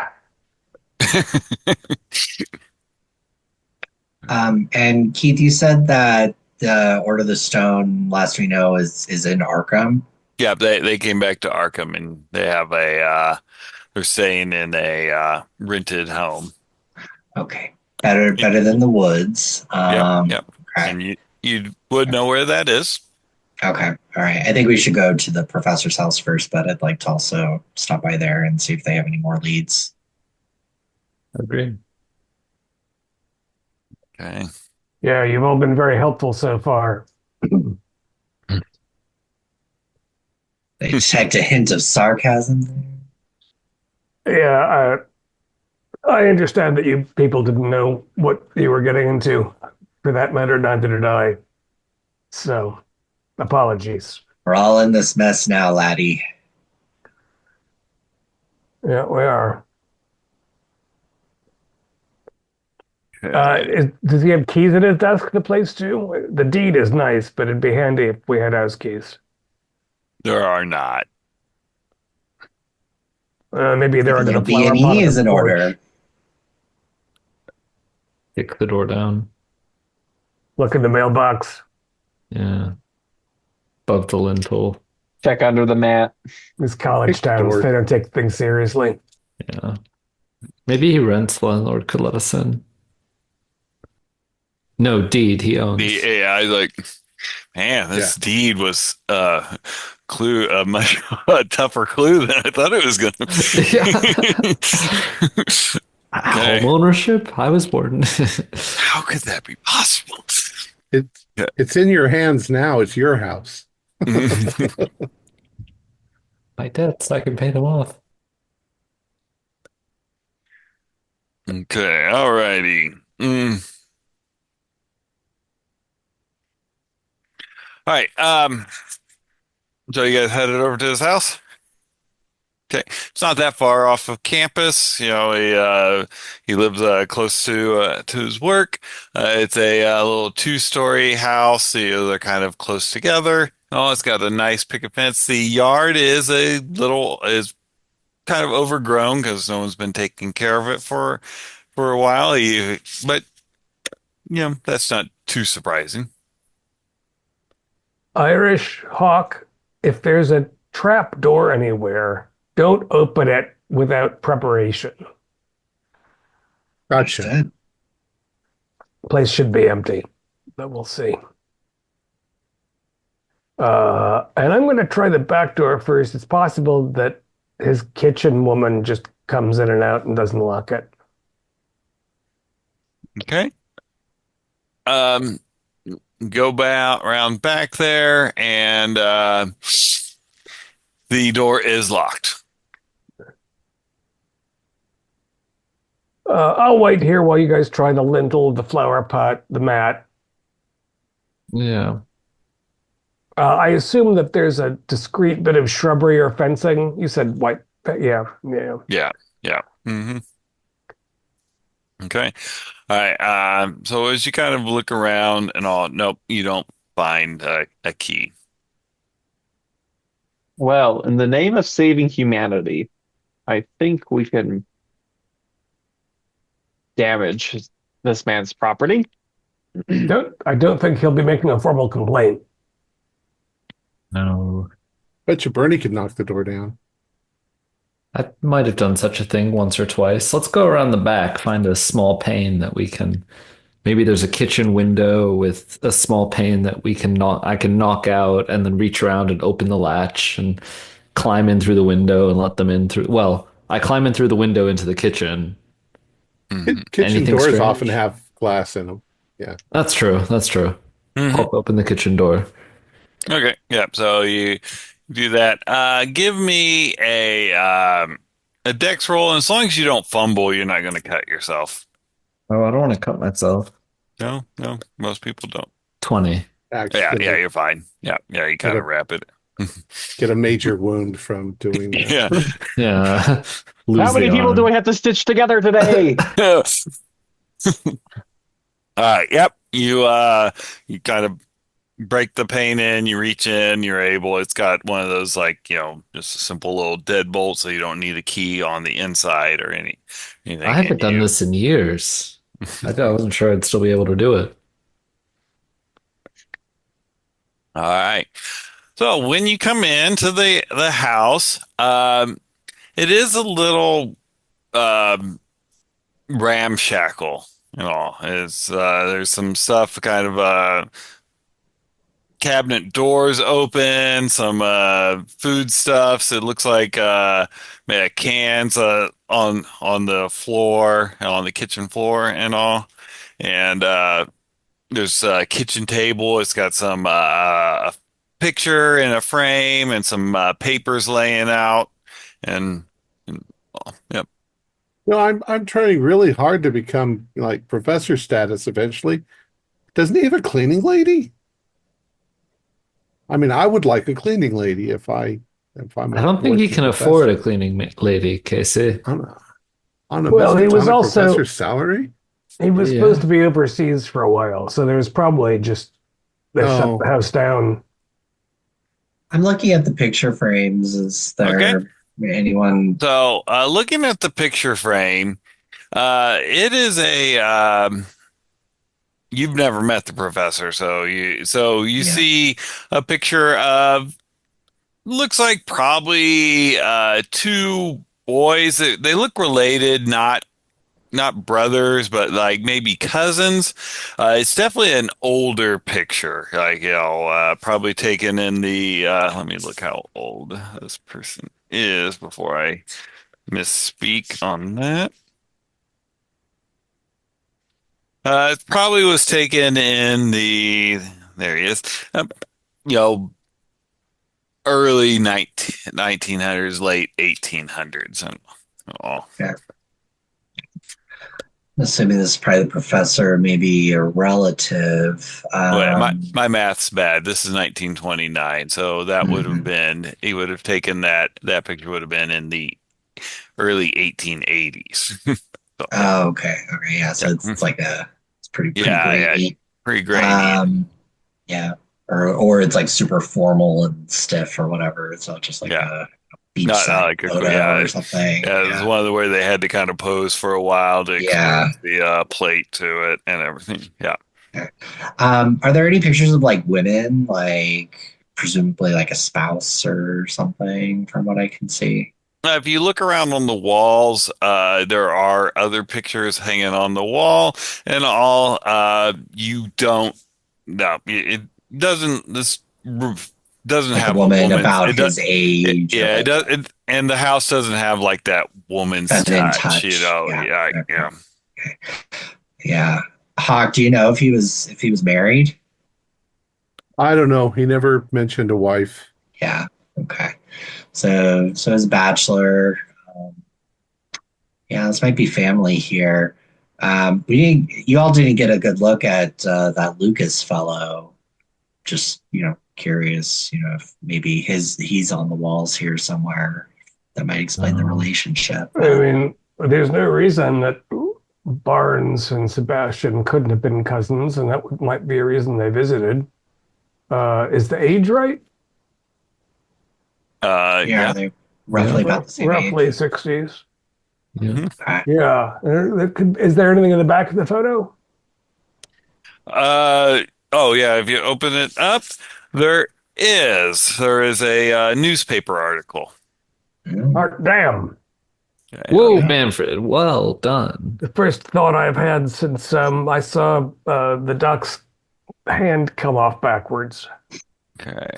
And Keith, you said that the Order of the Stone, last we know, is in Arkham. Yeah, they came back to Arkham and they have they're staying in a rented home. Okay, better than the woods. Yep, yep. Okay, And you would know where that is. okay, all right. I think we should go to the professor's house first, but I'd like to also stop by there and see if they have any more leads. Agreed. Okay. Yeah, you've all been very helpful so far. They detect a hint of sarcasm there. Yeah, I understand that you people didn't know what you were getting into. For that matter, neither did I. So, apologies. We're all in this mess now, laddie. Yeah, we are. Okay. Does he have keys at his desk, the place too? The deed is nice, but it'd be handy if we had house keys. There are not. Maybe they're under The the flower pot B&E on is the in porch. order. Kick the door down. Look in the mailbox. Yeah. Above the lintel. Check under the mat. These college Kick the towns, door. they don't take things seriously. Yeah. Maybe he rents, the landlord could let us in. No, deed he owns. The AI like, man, this deed was clue a much a tougher clue than I thought it was gonna be. Home Okay. ownership? I was born. How could that be possible? It's Yeah. it's in your hands now. It's your house. My debts, I can pay them off. Okay, all righty. All right. So you guys headed over to his house? Okay. It's not that far off of campus. You know, he lives close to his work. It's a little two-story house. They're kind of close together. Oh, it's got a nice picket fence. The yard is kind of overgrown because no one's been taking care of it for a while. But that's not too surprising. Irish Hawk, if there's a trap door anywhere, don't open it without preparation. Gotcha. Understood. Place should be empty, but we'll see. And I'm going to try the back door first. It's possible that his kitchen woman just comes in and out and doesn't lock it. Okay. Um, go back around back there, and the door is locked. I'll wait here while you guys try the lintel, the flower pot, the mat. Yeah. I assume that there's a discrete bit of shrubbery or fencing. You said white. Yeah, yeah. Yeah, yeah. Okay. All right. So as you kind of look around and all, nope, you don't find a key. Well, in the name of saving humanity, I think we can damage this man's property. I don't think he'll be making a formal complaint. No. Bet you Bernie could knock the door down. I might have done such a thing once or twice. Let's go around the back, find a small pane that we can. Maybe there's a kitchen window with a small pane that I can knock out and then reach around and open the latch and climb in through the window and let them in through. Well, I climb in through the window into the kitchen. Mhm. Kitchen Anything doors strange? often have glass in them. Yeah. That's true. That's true. Hmm. Pop open the kitchen door. Okay. Yep. So you do that. Give me a dex roll, and as long as you don't fumble, you're not going to cut yourself. Oh, I don't want to cut myself. No, no, most people don't. 20. Yeah, yeah, Accidentally you're fine. Yeah, yeah, you get kind of a wrap it. get a major wound from doing Yeah. that. Yeah. How Lose the many people do I arm. have to stitch together today? Yep. You kind of break the pane in, you reach in, you're able. It's got one of those like, just a simple little deadbolt, so you don't need a key on the inside or I anything. haven't And done this in years. I wasn't sure I'd still be able to do it. all right. So when you come into the house, it is a little um ramshackle and all. It's there's some stuff kind of cabinet doors open, some food stuffs. It looks like cans on the floor, on the kitchen floor and all. And there's a kitchen table. It's got some a picture in a frame and some papers laying out. And yep. No, I'm trying really hard to become like professor status eventually. Doesn't he have a cleaning lady? I mean, I would like a cleaning lady if I'm I a don't think you working can afford a professor cleaning lady, Casey. on a Well, he was Miskatonic also professor's salary. he was supposed Yeah. to be overseas for a while, so there's probably just they shut the Oh, house down. I'm looking at the picture frames. Is Okay. there anyone? So looking at the picture frame, it is a you've never met the professor, so you Yeah. see a picture of looks like probably two boys. They look related, not brothers, but like maybe cousins. It's definitely an older picture, like probably taken in the. Let me look how old this person is before I misspeak on that. It probably was taken in the. There he is. You know, early 1900s, late 1800s. Oh, Yeah. I'm assuming this is probably the professor, maybe a relative. wait, my math's bad. This is 1929, so that would have Mhm. been he would have taken that picture would have been in the early 1880s. So yeah, Oh, okay. Okay. Yeah. yeah, So it's like it's pretty yeah, yeah, grainy. pretty grainy. Um, yeah. Or it's like super formal and stiff or whatever. It's not just like Yeah, a not beachside like photo yeah, or something. yeah. This is Yeah. one of the where they had to kind of pose for a while to Yeah. expose the plate to it and everything. Yeah. Okay. Are there any pictures of like women, like presumably like a spouse or something, from what I can see? If you look around on the walls, there are other pictures hanging on the wall and all. You don't, no, it doesn't, this roof doesn't Like a have a woman woman's, about his age or yeah, it like does, and the house doesn't have like that woman's feminine touch, touch. Yeah. yeah, Okay. yeah. Okay. Yeah. Hawk, do you know if he was married? I don't know. He never mentioned a wife. Yeah. Okay. So as a bachelor, um, yeah, this might be family here. You all didn't get a good look at that Lucas fellow. Just curious, if maybe he's on the walls here somewhere. That might explain the Um, relationship. I mean, there's no reason that Barnes and Sebastian couldn't have been cousins, and might be a reason they visited. Is the age right? Yeah, Yeah. they're yeah. roughly about the same Roughly age. 60s. Yeah. Mhm. Okay. Yeah. Is there anything in the back of the photo? Uh, oh yeah, if you open it up, there is a newspaper article. Mm, Damn. Whoa, Yeah. okay. Manfred. Well done. The first thought I've had since I saw the duck's hand come off backwards. Okay.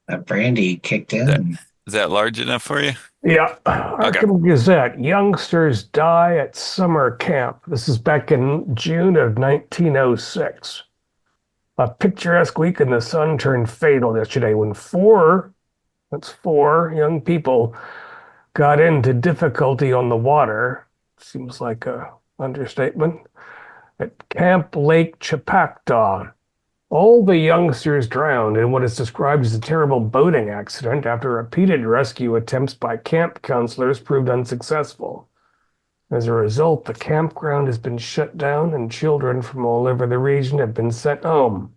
That brandy kicked That in. is that large enough for you? Yeah, Okay. Arkham Gazette. Youngsters die at summer camp. This is back in June of 1906. A picturesque week in the sun turned fatal yesterday when four young people got into difficulty on the water. Seems like a understatement. At Camp Lake Chapactaw. All the youngsters drowned in what is described as a terrible boating accident after repeated rescue attempts by camp counselors proved unsuccessful. As a result, the campground has been shut down and children from all over the region have been sent home.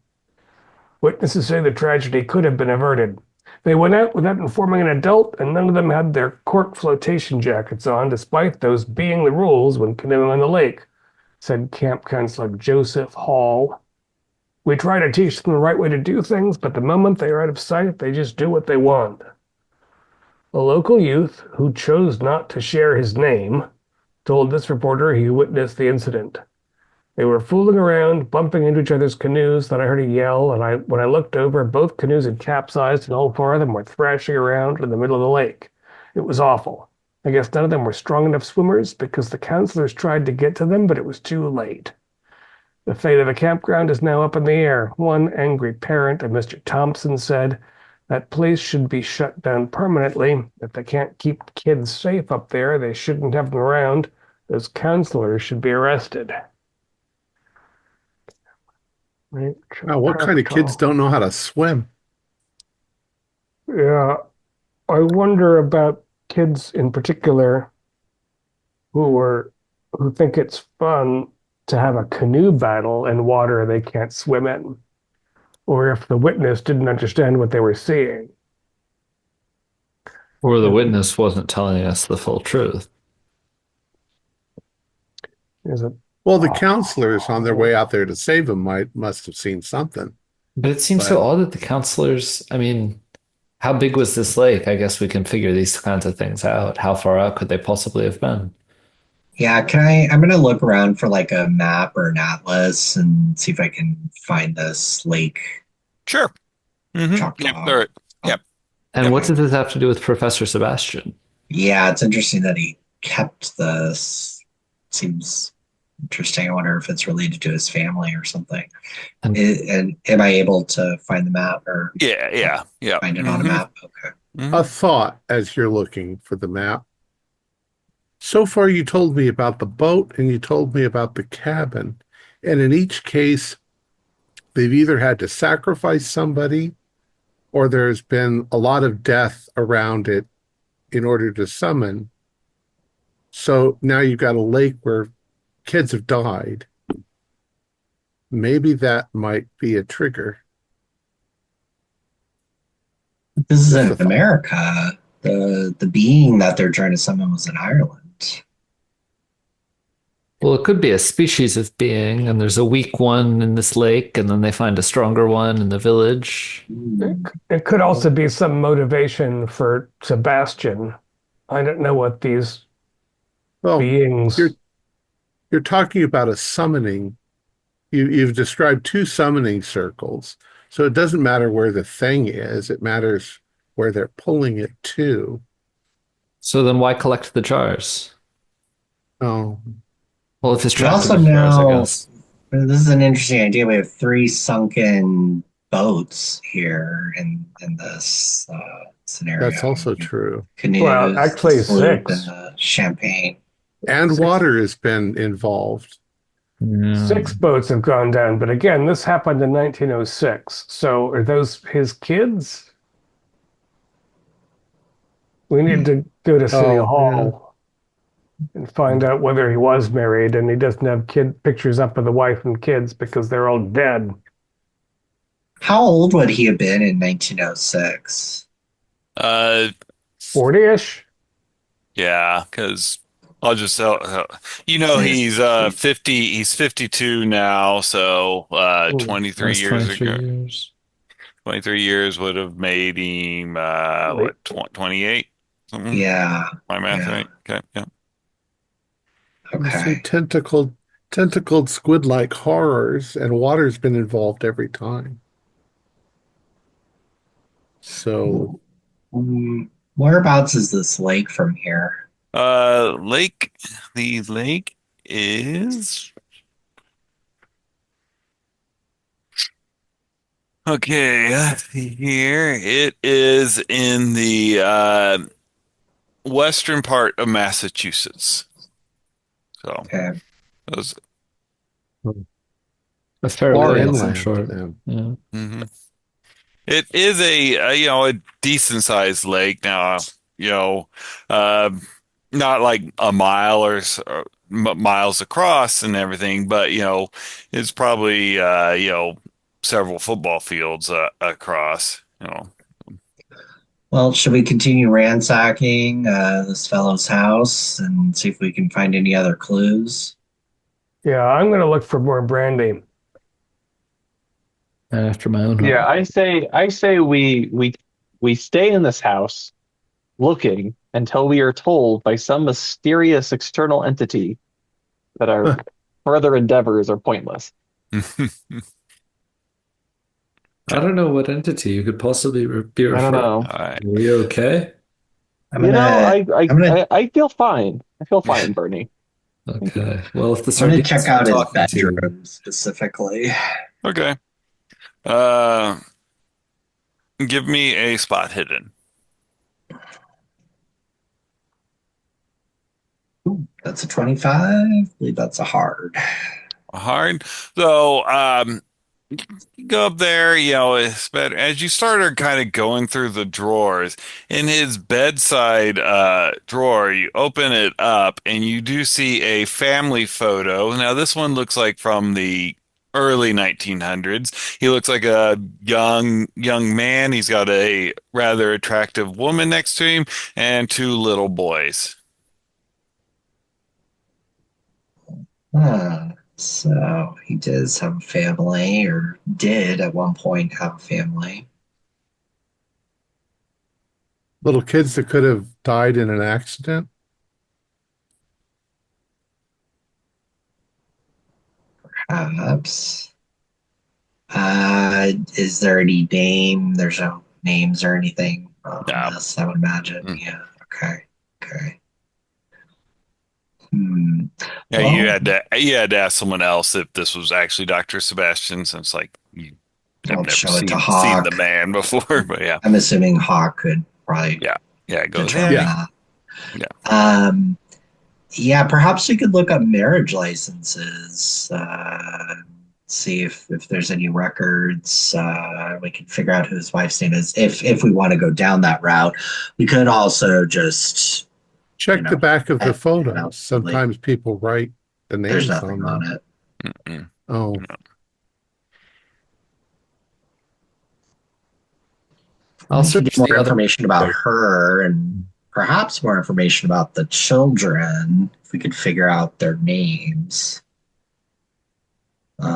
Witnesses say the tragedy could have been averted. They went out without informing an adult, and none of them had their cork flotation jackets on, despite those being the rules when canoeing on the lake, said camp counselor Joseph Hall. We try to teach them the right way to do things, but the moment they are out of sight, they just do what they want. A local youth, who chose not to share his name, told this reporter he witnessed the incident. They were fooling around, bumping into each other's canoes. Then I heard a yell, and when I looked over, both canoes had capsized, and all four of them were thrashing around in the middle of the lake. It was awful. I guess none of them were strong enough swimmers because the counselors tried to get to them, but it was too late. The fate of the campground is now up in the air. One angry parent of Mr. Thompson said that place should be shut down permanently. If they can't keep kids safe up there, they shouldn't have them around. Those counselors should be arrested. Right? Wow, what kind of kids don't know how to swim? Yeah, I wonder about kids in particular who think it's fun to have a canoe battle in water they can't swim in, or if the witness didn't understand what they were seeing. Or the witness wasn't telling us the full truth. Is it? Well, the counselors on their way out there to save him must have seen something. But it seems so odd that the counselors, I mean, how big was this lake? I guess we can figure these kinds of things out. How far out could they possibly have been? Yeah, I'm gonna look around for like a map or an atlas and see if I can find this lake. Sure. Choctaw. Yep, all right. Yep. And what does this have to do with Professor Sebastian? Yeah, it's interesting that he kept this. Seems interesting. I wonder if it's related to his family or something. And- And am I able to find the map or Yeah. find it on a map? Okay. A thought as you're looking for the map. So far, you told me about the boat and you told me about the cabin. And in each case, they've either had to sacrifice somebody or there's been a lot of death around it in order to summon. So now you've got a lake where kids have died. Maybe that might be a trigger. This is in America. The being that they're trying to summon was in Ireland. Well, it could be a species of being, and there's a weak one in this lake, and then they find a stronger one in the village. It could also be some motivation for Sebastian. I don't know what these beings. You're talking about a summoning. You've described two summoning circles. So it doesn't matter where the thing is, it matters where they're pulling it to. So then why collect the jars? Oh. Well, if it's We trapped also in the jars, I know guess. this is an interesting idea. We have 3 sunken boats here in this scenario. That's also true. Canoes, Well, actually sloop, 6. and champagne. And water has been involved. 6 boats have gone down, but again, this happened in 1906. So are those his kids? We need to go to City Hall and find out whether he was married and he doesn't have pictures up of the wife and kids because they're all dead. How old would he have been in 1906? 40-ish? Yeah, because I'll just he's 50, he's 52 now, so 23 That's years 23 ago. years. 23 years would have made him what, 28? Something? Yeah. My math Yeah. right? Okay, yeah. Okay. Tentacled squid-like horrors, and water's been involved every time. So Whereabouts is this lake from here? Lake. The lake is okay. Here it is in the western part of Massachusetts. So Okay. those. A fair Far ways, I'm inland. sure. Yeah. Yeah. Mhm. It is a decent sized lake now. You know, uh, not like a mile or miles across and everything, but it's probably several football fields across. Well, should we continue ransacking this fellow's house and see if we can find any other clues? Yeah, I'm going to look for more brandy. After my own Yeah, heart. I say we stay in this house looking until we are told by some mysterious external entity that our further endeavors are pointless. I don't know what entity you could possibly be I don't referring. know. All right. Are we okay? I'm You know, gonna I'm gonna I feel fine. I feel fine, Bernie. Thank you. Okay. Well, if the I'm gonna sardines check are out his talking to you, bedroom specifically. Okay. Uh, give me a spot hidden. Ooh, that's a 25. I believe that's a hard. Hard. So, you go up there, it's better as you started kind of going through the drawers in his bedside drawer. You open it up and you do see a family photo. Now, this one looks like from the early 1900s. He looks like a young man. He's got a rather attractive woman next to him and two little boys. So he does have a family, or did at one point have a family. Little kids that could have died in an accident. Perhaps. Is there any name? There's no names or anything on Yeah. this, I would imagine. Mm. Yeah. Okay. Okay. Hmm. Yeah, you Well, had to ask someone else if this was actually Dr. Sebastian, since like you have don't never show it to seen the Hawk. man before. But yeah, I'm assuming Hawk could probably yeah, yeah. It goes. determine Yeah, Yeah. that. yeah. Yeah, perhaps we could look up marriage licenses, see if there's any records. We can figure out who his wife's name is if we want to go down that route. We could also just, you Check the know, back of the edit it out. photos. Sometimes people write the There's names nothing on on them. it. Mm-mm. Oh, I'll We could search get more the other. information about her and perhaps more information about the children if we could figure out their names.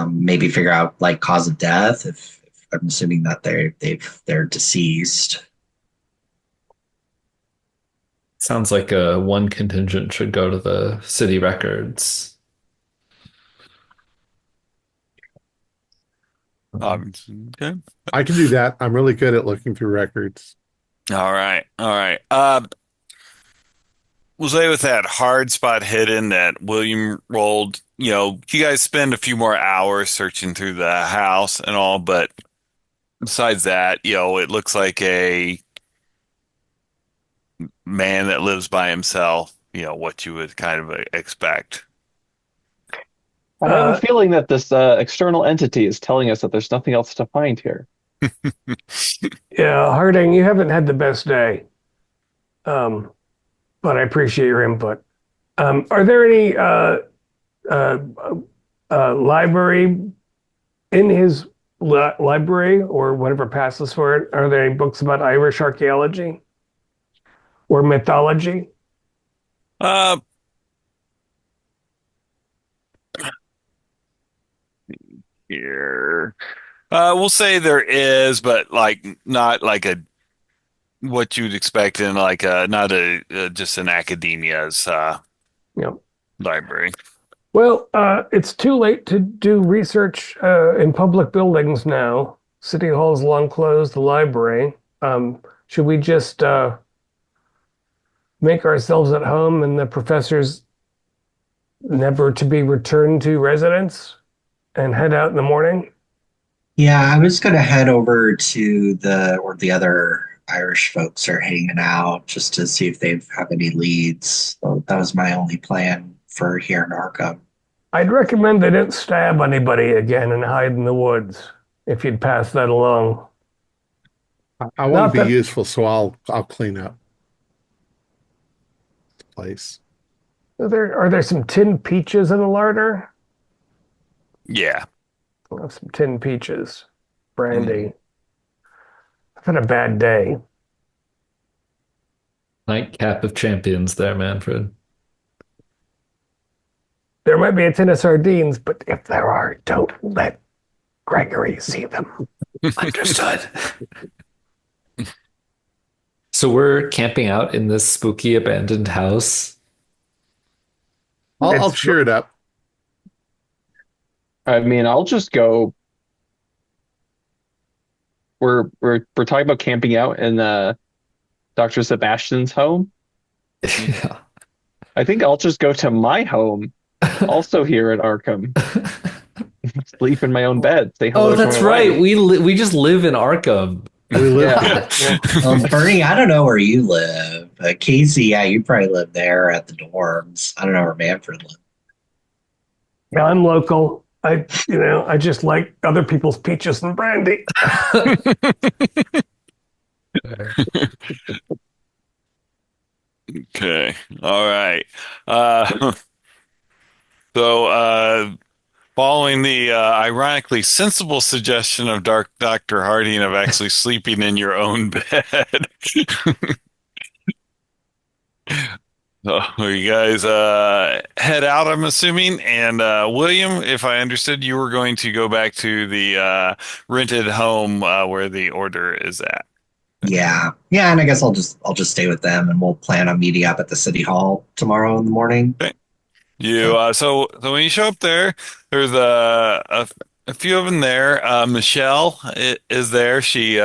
Maybe figure out like cause of death if I'm assuming that they're deceased. Sounds like one contingent should go to the city records. Okay. I can do that. I'm really good at looking through records. All right. All right. We'll say with that hard spot hidden that William rolled, you guys spend a few more hours searching through the house and all, but besides that, it looks like a man that lives by himself, what you would kind of expect. I have a Uh, feeling that this external entity is telling us that there's nothing else to find here. yeah, Harding, you haven't had the best day, but I appreciate your input. Are there any uh, library in his library or whatever passes for it? Are there any books about Irish archaeology or mythology? Uh, Here. We'll say there is, but like not like a what you'd expect in like not a just an academia's Yeah. library. Well, it's too late to do research in public buildings now. City Hall's long closed, the library. Should we just make ourselves at home in the professor's never to be returned to residence and head out in the morning? Yeah, I was gonna head over to the other Irish folks are hanging out just to see if they have any leads. So that was my only plan for here in Arkham. I'd recommend they didn't stab anybody again and hide in the woods if you'd pass that along. I want Not to be that useful, so I'll clean up the place. are there some tinned peaches in the larder? Yeah. I'll have some tinned peaches, brandy. I've had a bad day. Nightcap of champions there, Manfred. There might be a tin of sardines, but if there are, don't let Gregory see them. Understood. So we're camping out in this spooky abandoned house. I'll It's cheer it up. I mean, I'll just go. We're talking about camping out in Dr. Sebastian's home. Yeah. I think I'll just go to my home, also here at Arkham. Sleep in my own bed. Say hello Oh, to that's my right. wife. We just live in Arkham. We live Yeah. Bernie, I don't know where you live. Casey, yeah, you probably live there at the dorms. I don't know where Manfred lives. Yeah, I'm local. I just like other people's peaches and brandy. Okay. All right. Uh, so, following the ironically sensible suggestion of Dr. Harding of actually sleeping in your own bed. So you guys head out, I'm assuming. And William, if I understood, you were going to go back to the rented home where the order is at. Yeah. Yeah, and I guess I'll just stay with them and we'll plan on meeting up at the city hall tomorrow in the morning. Okay. You so when you show up there, there's a few of them there. Michelle is there. She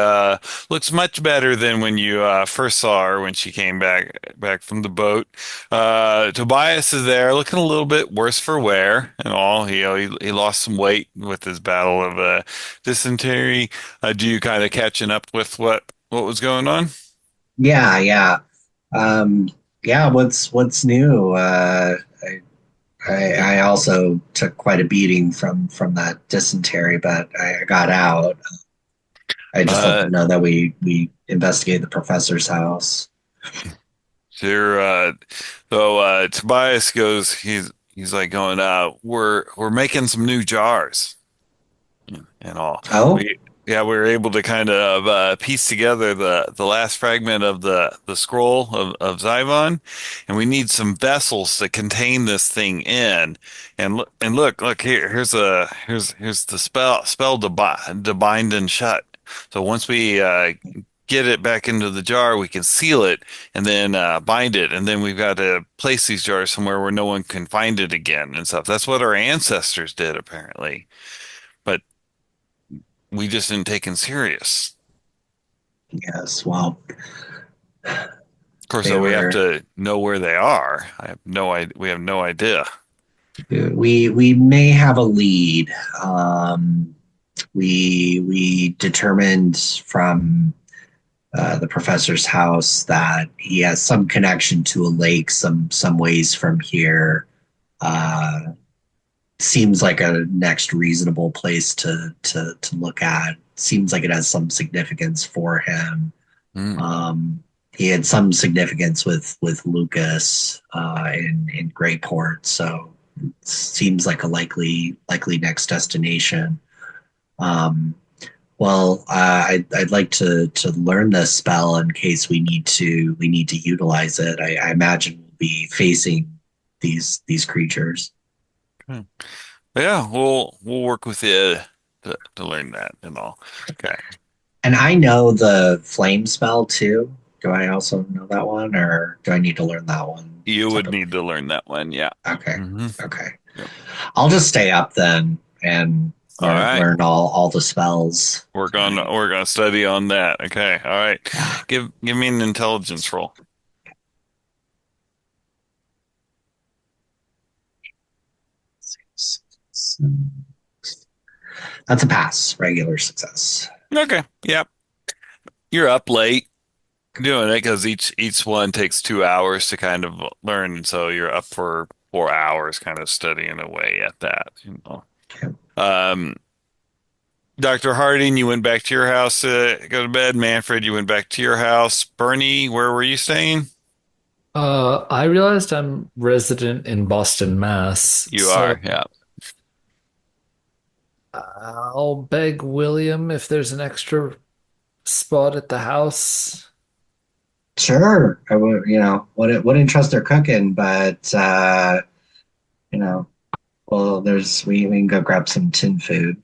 looks much better than when you first saw her when she came back from the boat. Tobias is there, looking a little bit worse for wear and all. He lost some weight with his battle of dysentery. Do you kind of catching up with what was going on? Yeah, yeah. Um, yeah, what's new? I also took quite a beating from that dysentery, but I got out. I just let Uh, them know that we investigated the professor's house. There, so Tobias goes. He's like going. We're making some new jars and all. Oh, We yeah, we were able to kind of piece together the last fragment of the scroll of Zivon, and we need some vessels to contain this thing in. And look here. Here's the spell to bind and shut. So once we get it back into the jar, we can seal it and then bind it, and then we've got to place these jars somewhere where no one can find it again and stuff. That's what our ancestors did, apparently, but we just didn't take it serious. yes. Well, Of course, they though, we have were. to know where they are. I have no idea. We have no idea. We may have a lead. We determined from the professor's house that he has some connection to a lake, some ways from here. Uh, Seems like a next reasonable place to look at. Seems like it has some significance for him. Mm. He had some significance with Lucas in Greyport, so it seems like a likely next destination. Um, I'd like to learn this spell in case we need to utilize it. I imagine we'll be facing these creatures. Hmm. Yeah, we'll work with you to learn that and all. Okay. And I know the flame spell too. Do I also know that one, or do I need to learn that one You would separately? need to learn that one. Yeah. Okay, Hmm. okay. Yep. I'll just stay up then and All right. learn all the spells. We're gonna study on that. Okay. All right. Yeah. Give me an intelligence roll. That's a pass. Regular success. Okay. Yep. You're up late doing it because each one takes 2 hours to kind of learn, and so you're up for 4 hours, kind of studying away at that. Okay. Dr. Harding, you went back to your house to go to bed. Manfred, you went back to your house. Bernie, where were you staying? I realized I'm resident in Boston, Mass. You So are, yeah. I'll beg William if there's an extra spot at the house. Sure. I would, wouldn't trust their cooking, but you know, well, we can go grab some tin food.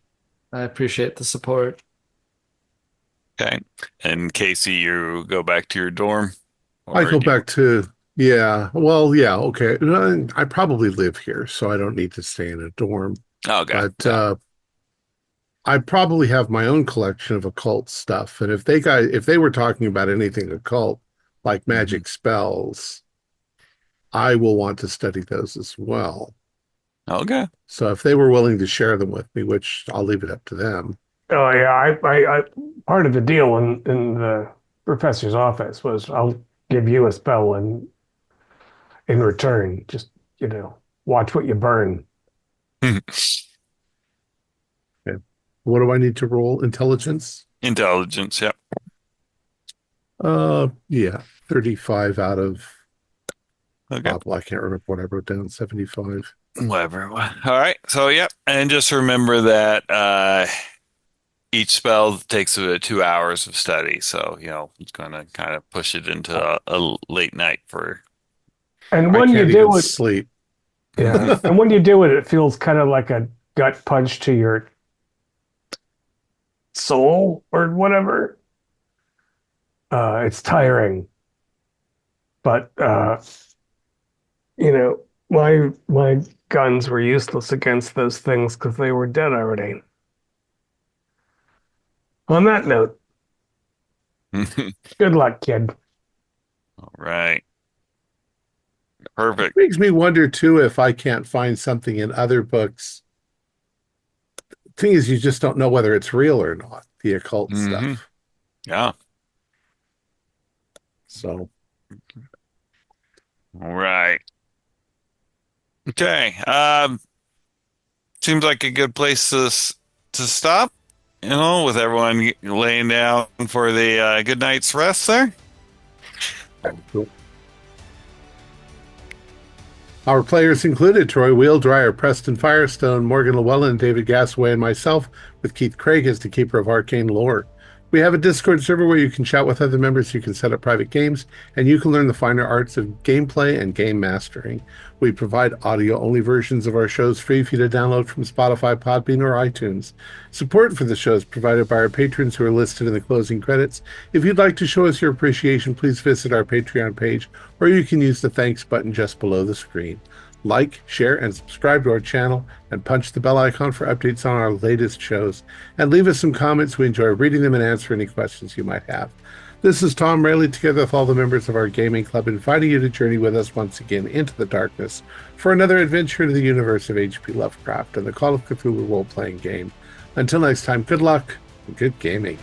I appreciate the support. Okay. And Casey, you go back to your dorm? I Or go back to, yeah, well, yeah, okay. I probably live here, so I don't need to stay in a dorm. Okay. But Yeah. I probably have my own collection of occult stuff. And if they were talking about anything occult, like magic spells, I will want to study those as well. Okay. So if they were willing to share them with me, which I'll leave it up to them. Oh yeah, I part of the deal in the professor's office was I'll give you a spell and in return, just watch what you burn. Okay. What do I need to roll? Intelligence? Intelligence, yep. Yeah, 35 out of, Okay. well, I can't remember what I wrote down, 75. Whatever. All right. So, yep. And just remember that each spell takes 2 hours of study. So, it's going to kind of push it into a late night for. And I when you can't do even it, sleep. yeah, and when you do it, it feels kind of like a gut punch to your soul or whatever. It's tiring, but my guns were useless against those things because they were dead already. On that note, good luck, kid. All right. Perfect. Makes me wonder too if I can't find something in other books. The thing is, you just don't know whether it's real or not, the occult stuff. Yeah. So, All right. Okay. Seems like a good place to stop, with everyone laying down for the good night's rest there. cool. Our players included Troy Wheeldryer, Preston Firestone, Morgan Llewellyn, David Gasaway, and myself, with Keith Craig as the keeper of arcane lore. We have a Discord server where you can chat with other members, you can set up private games, and you can learn the finer arts of gameplay and game mastering. We provide audio-only versions of our shows free for you to download from Spotify, Podbean, or iTunes. Support for the show is provided by our patrons who are listed in the closing credits. If you'd like to show us your appreciation, please visit our Patreon page, or you can use the thanks button just below the screen. Like, share, and subscribe to our channel, and punch the bell icon for updates on our latest shows. And leave us some comments. We enjoy reading them and answer any questions you might have. This is Thom Raley, together with all the members of our gaming club, inviting you to journey with us once again into the darkness for another adventure into the universe of H.P. Lovecraft and the Call of Cthulhu role-playing game. Until next time, good luck and good gaming.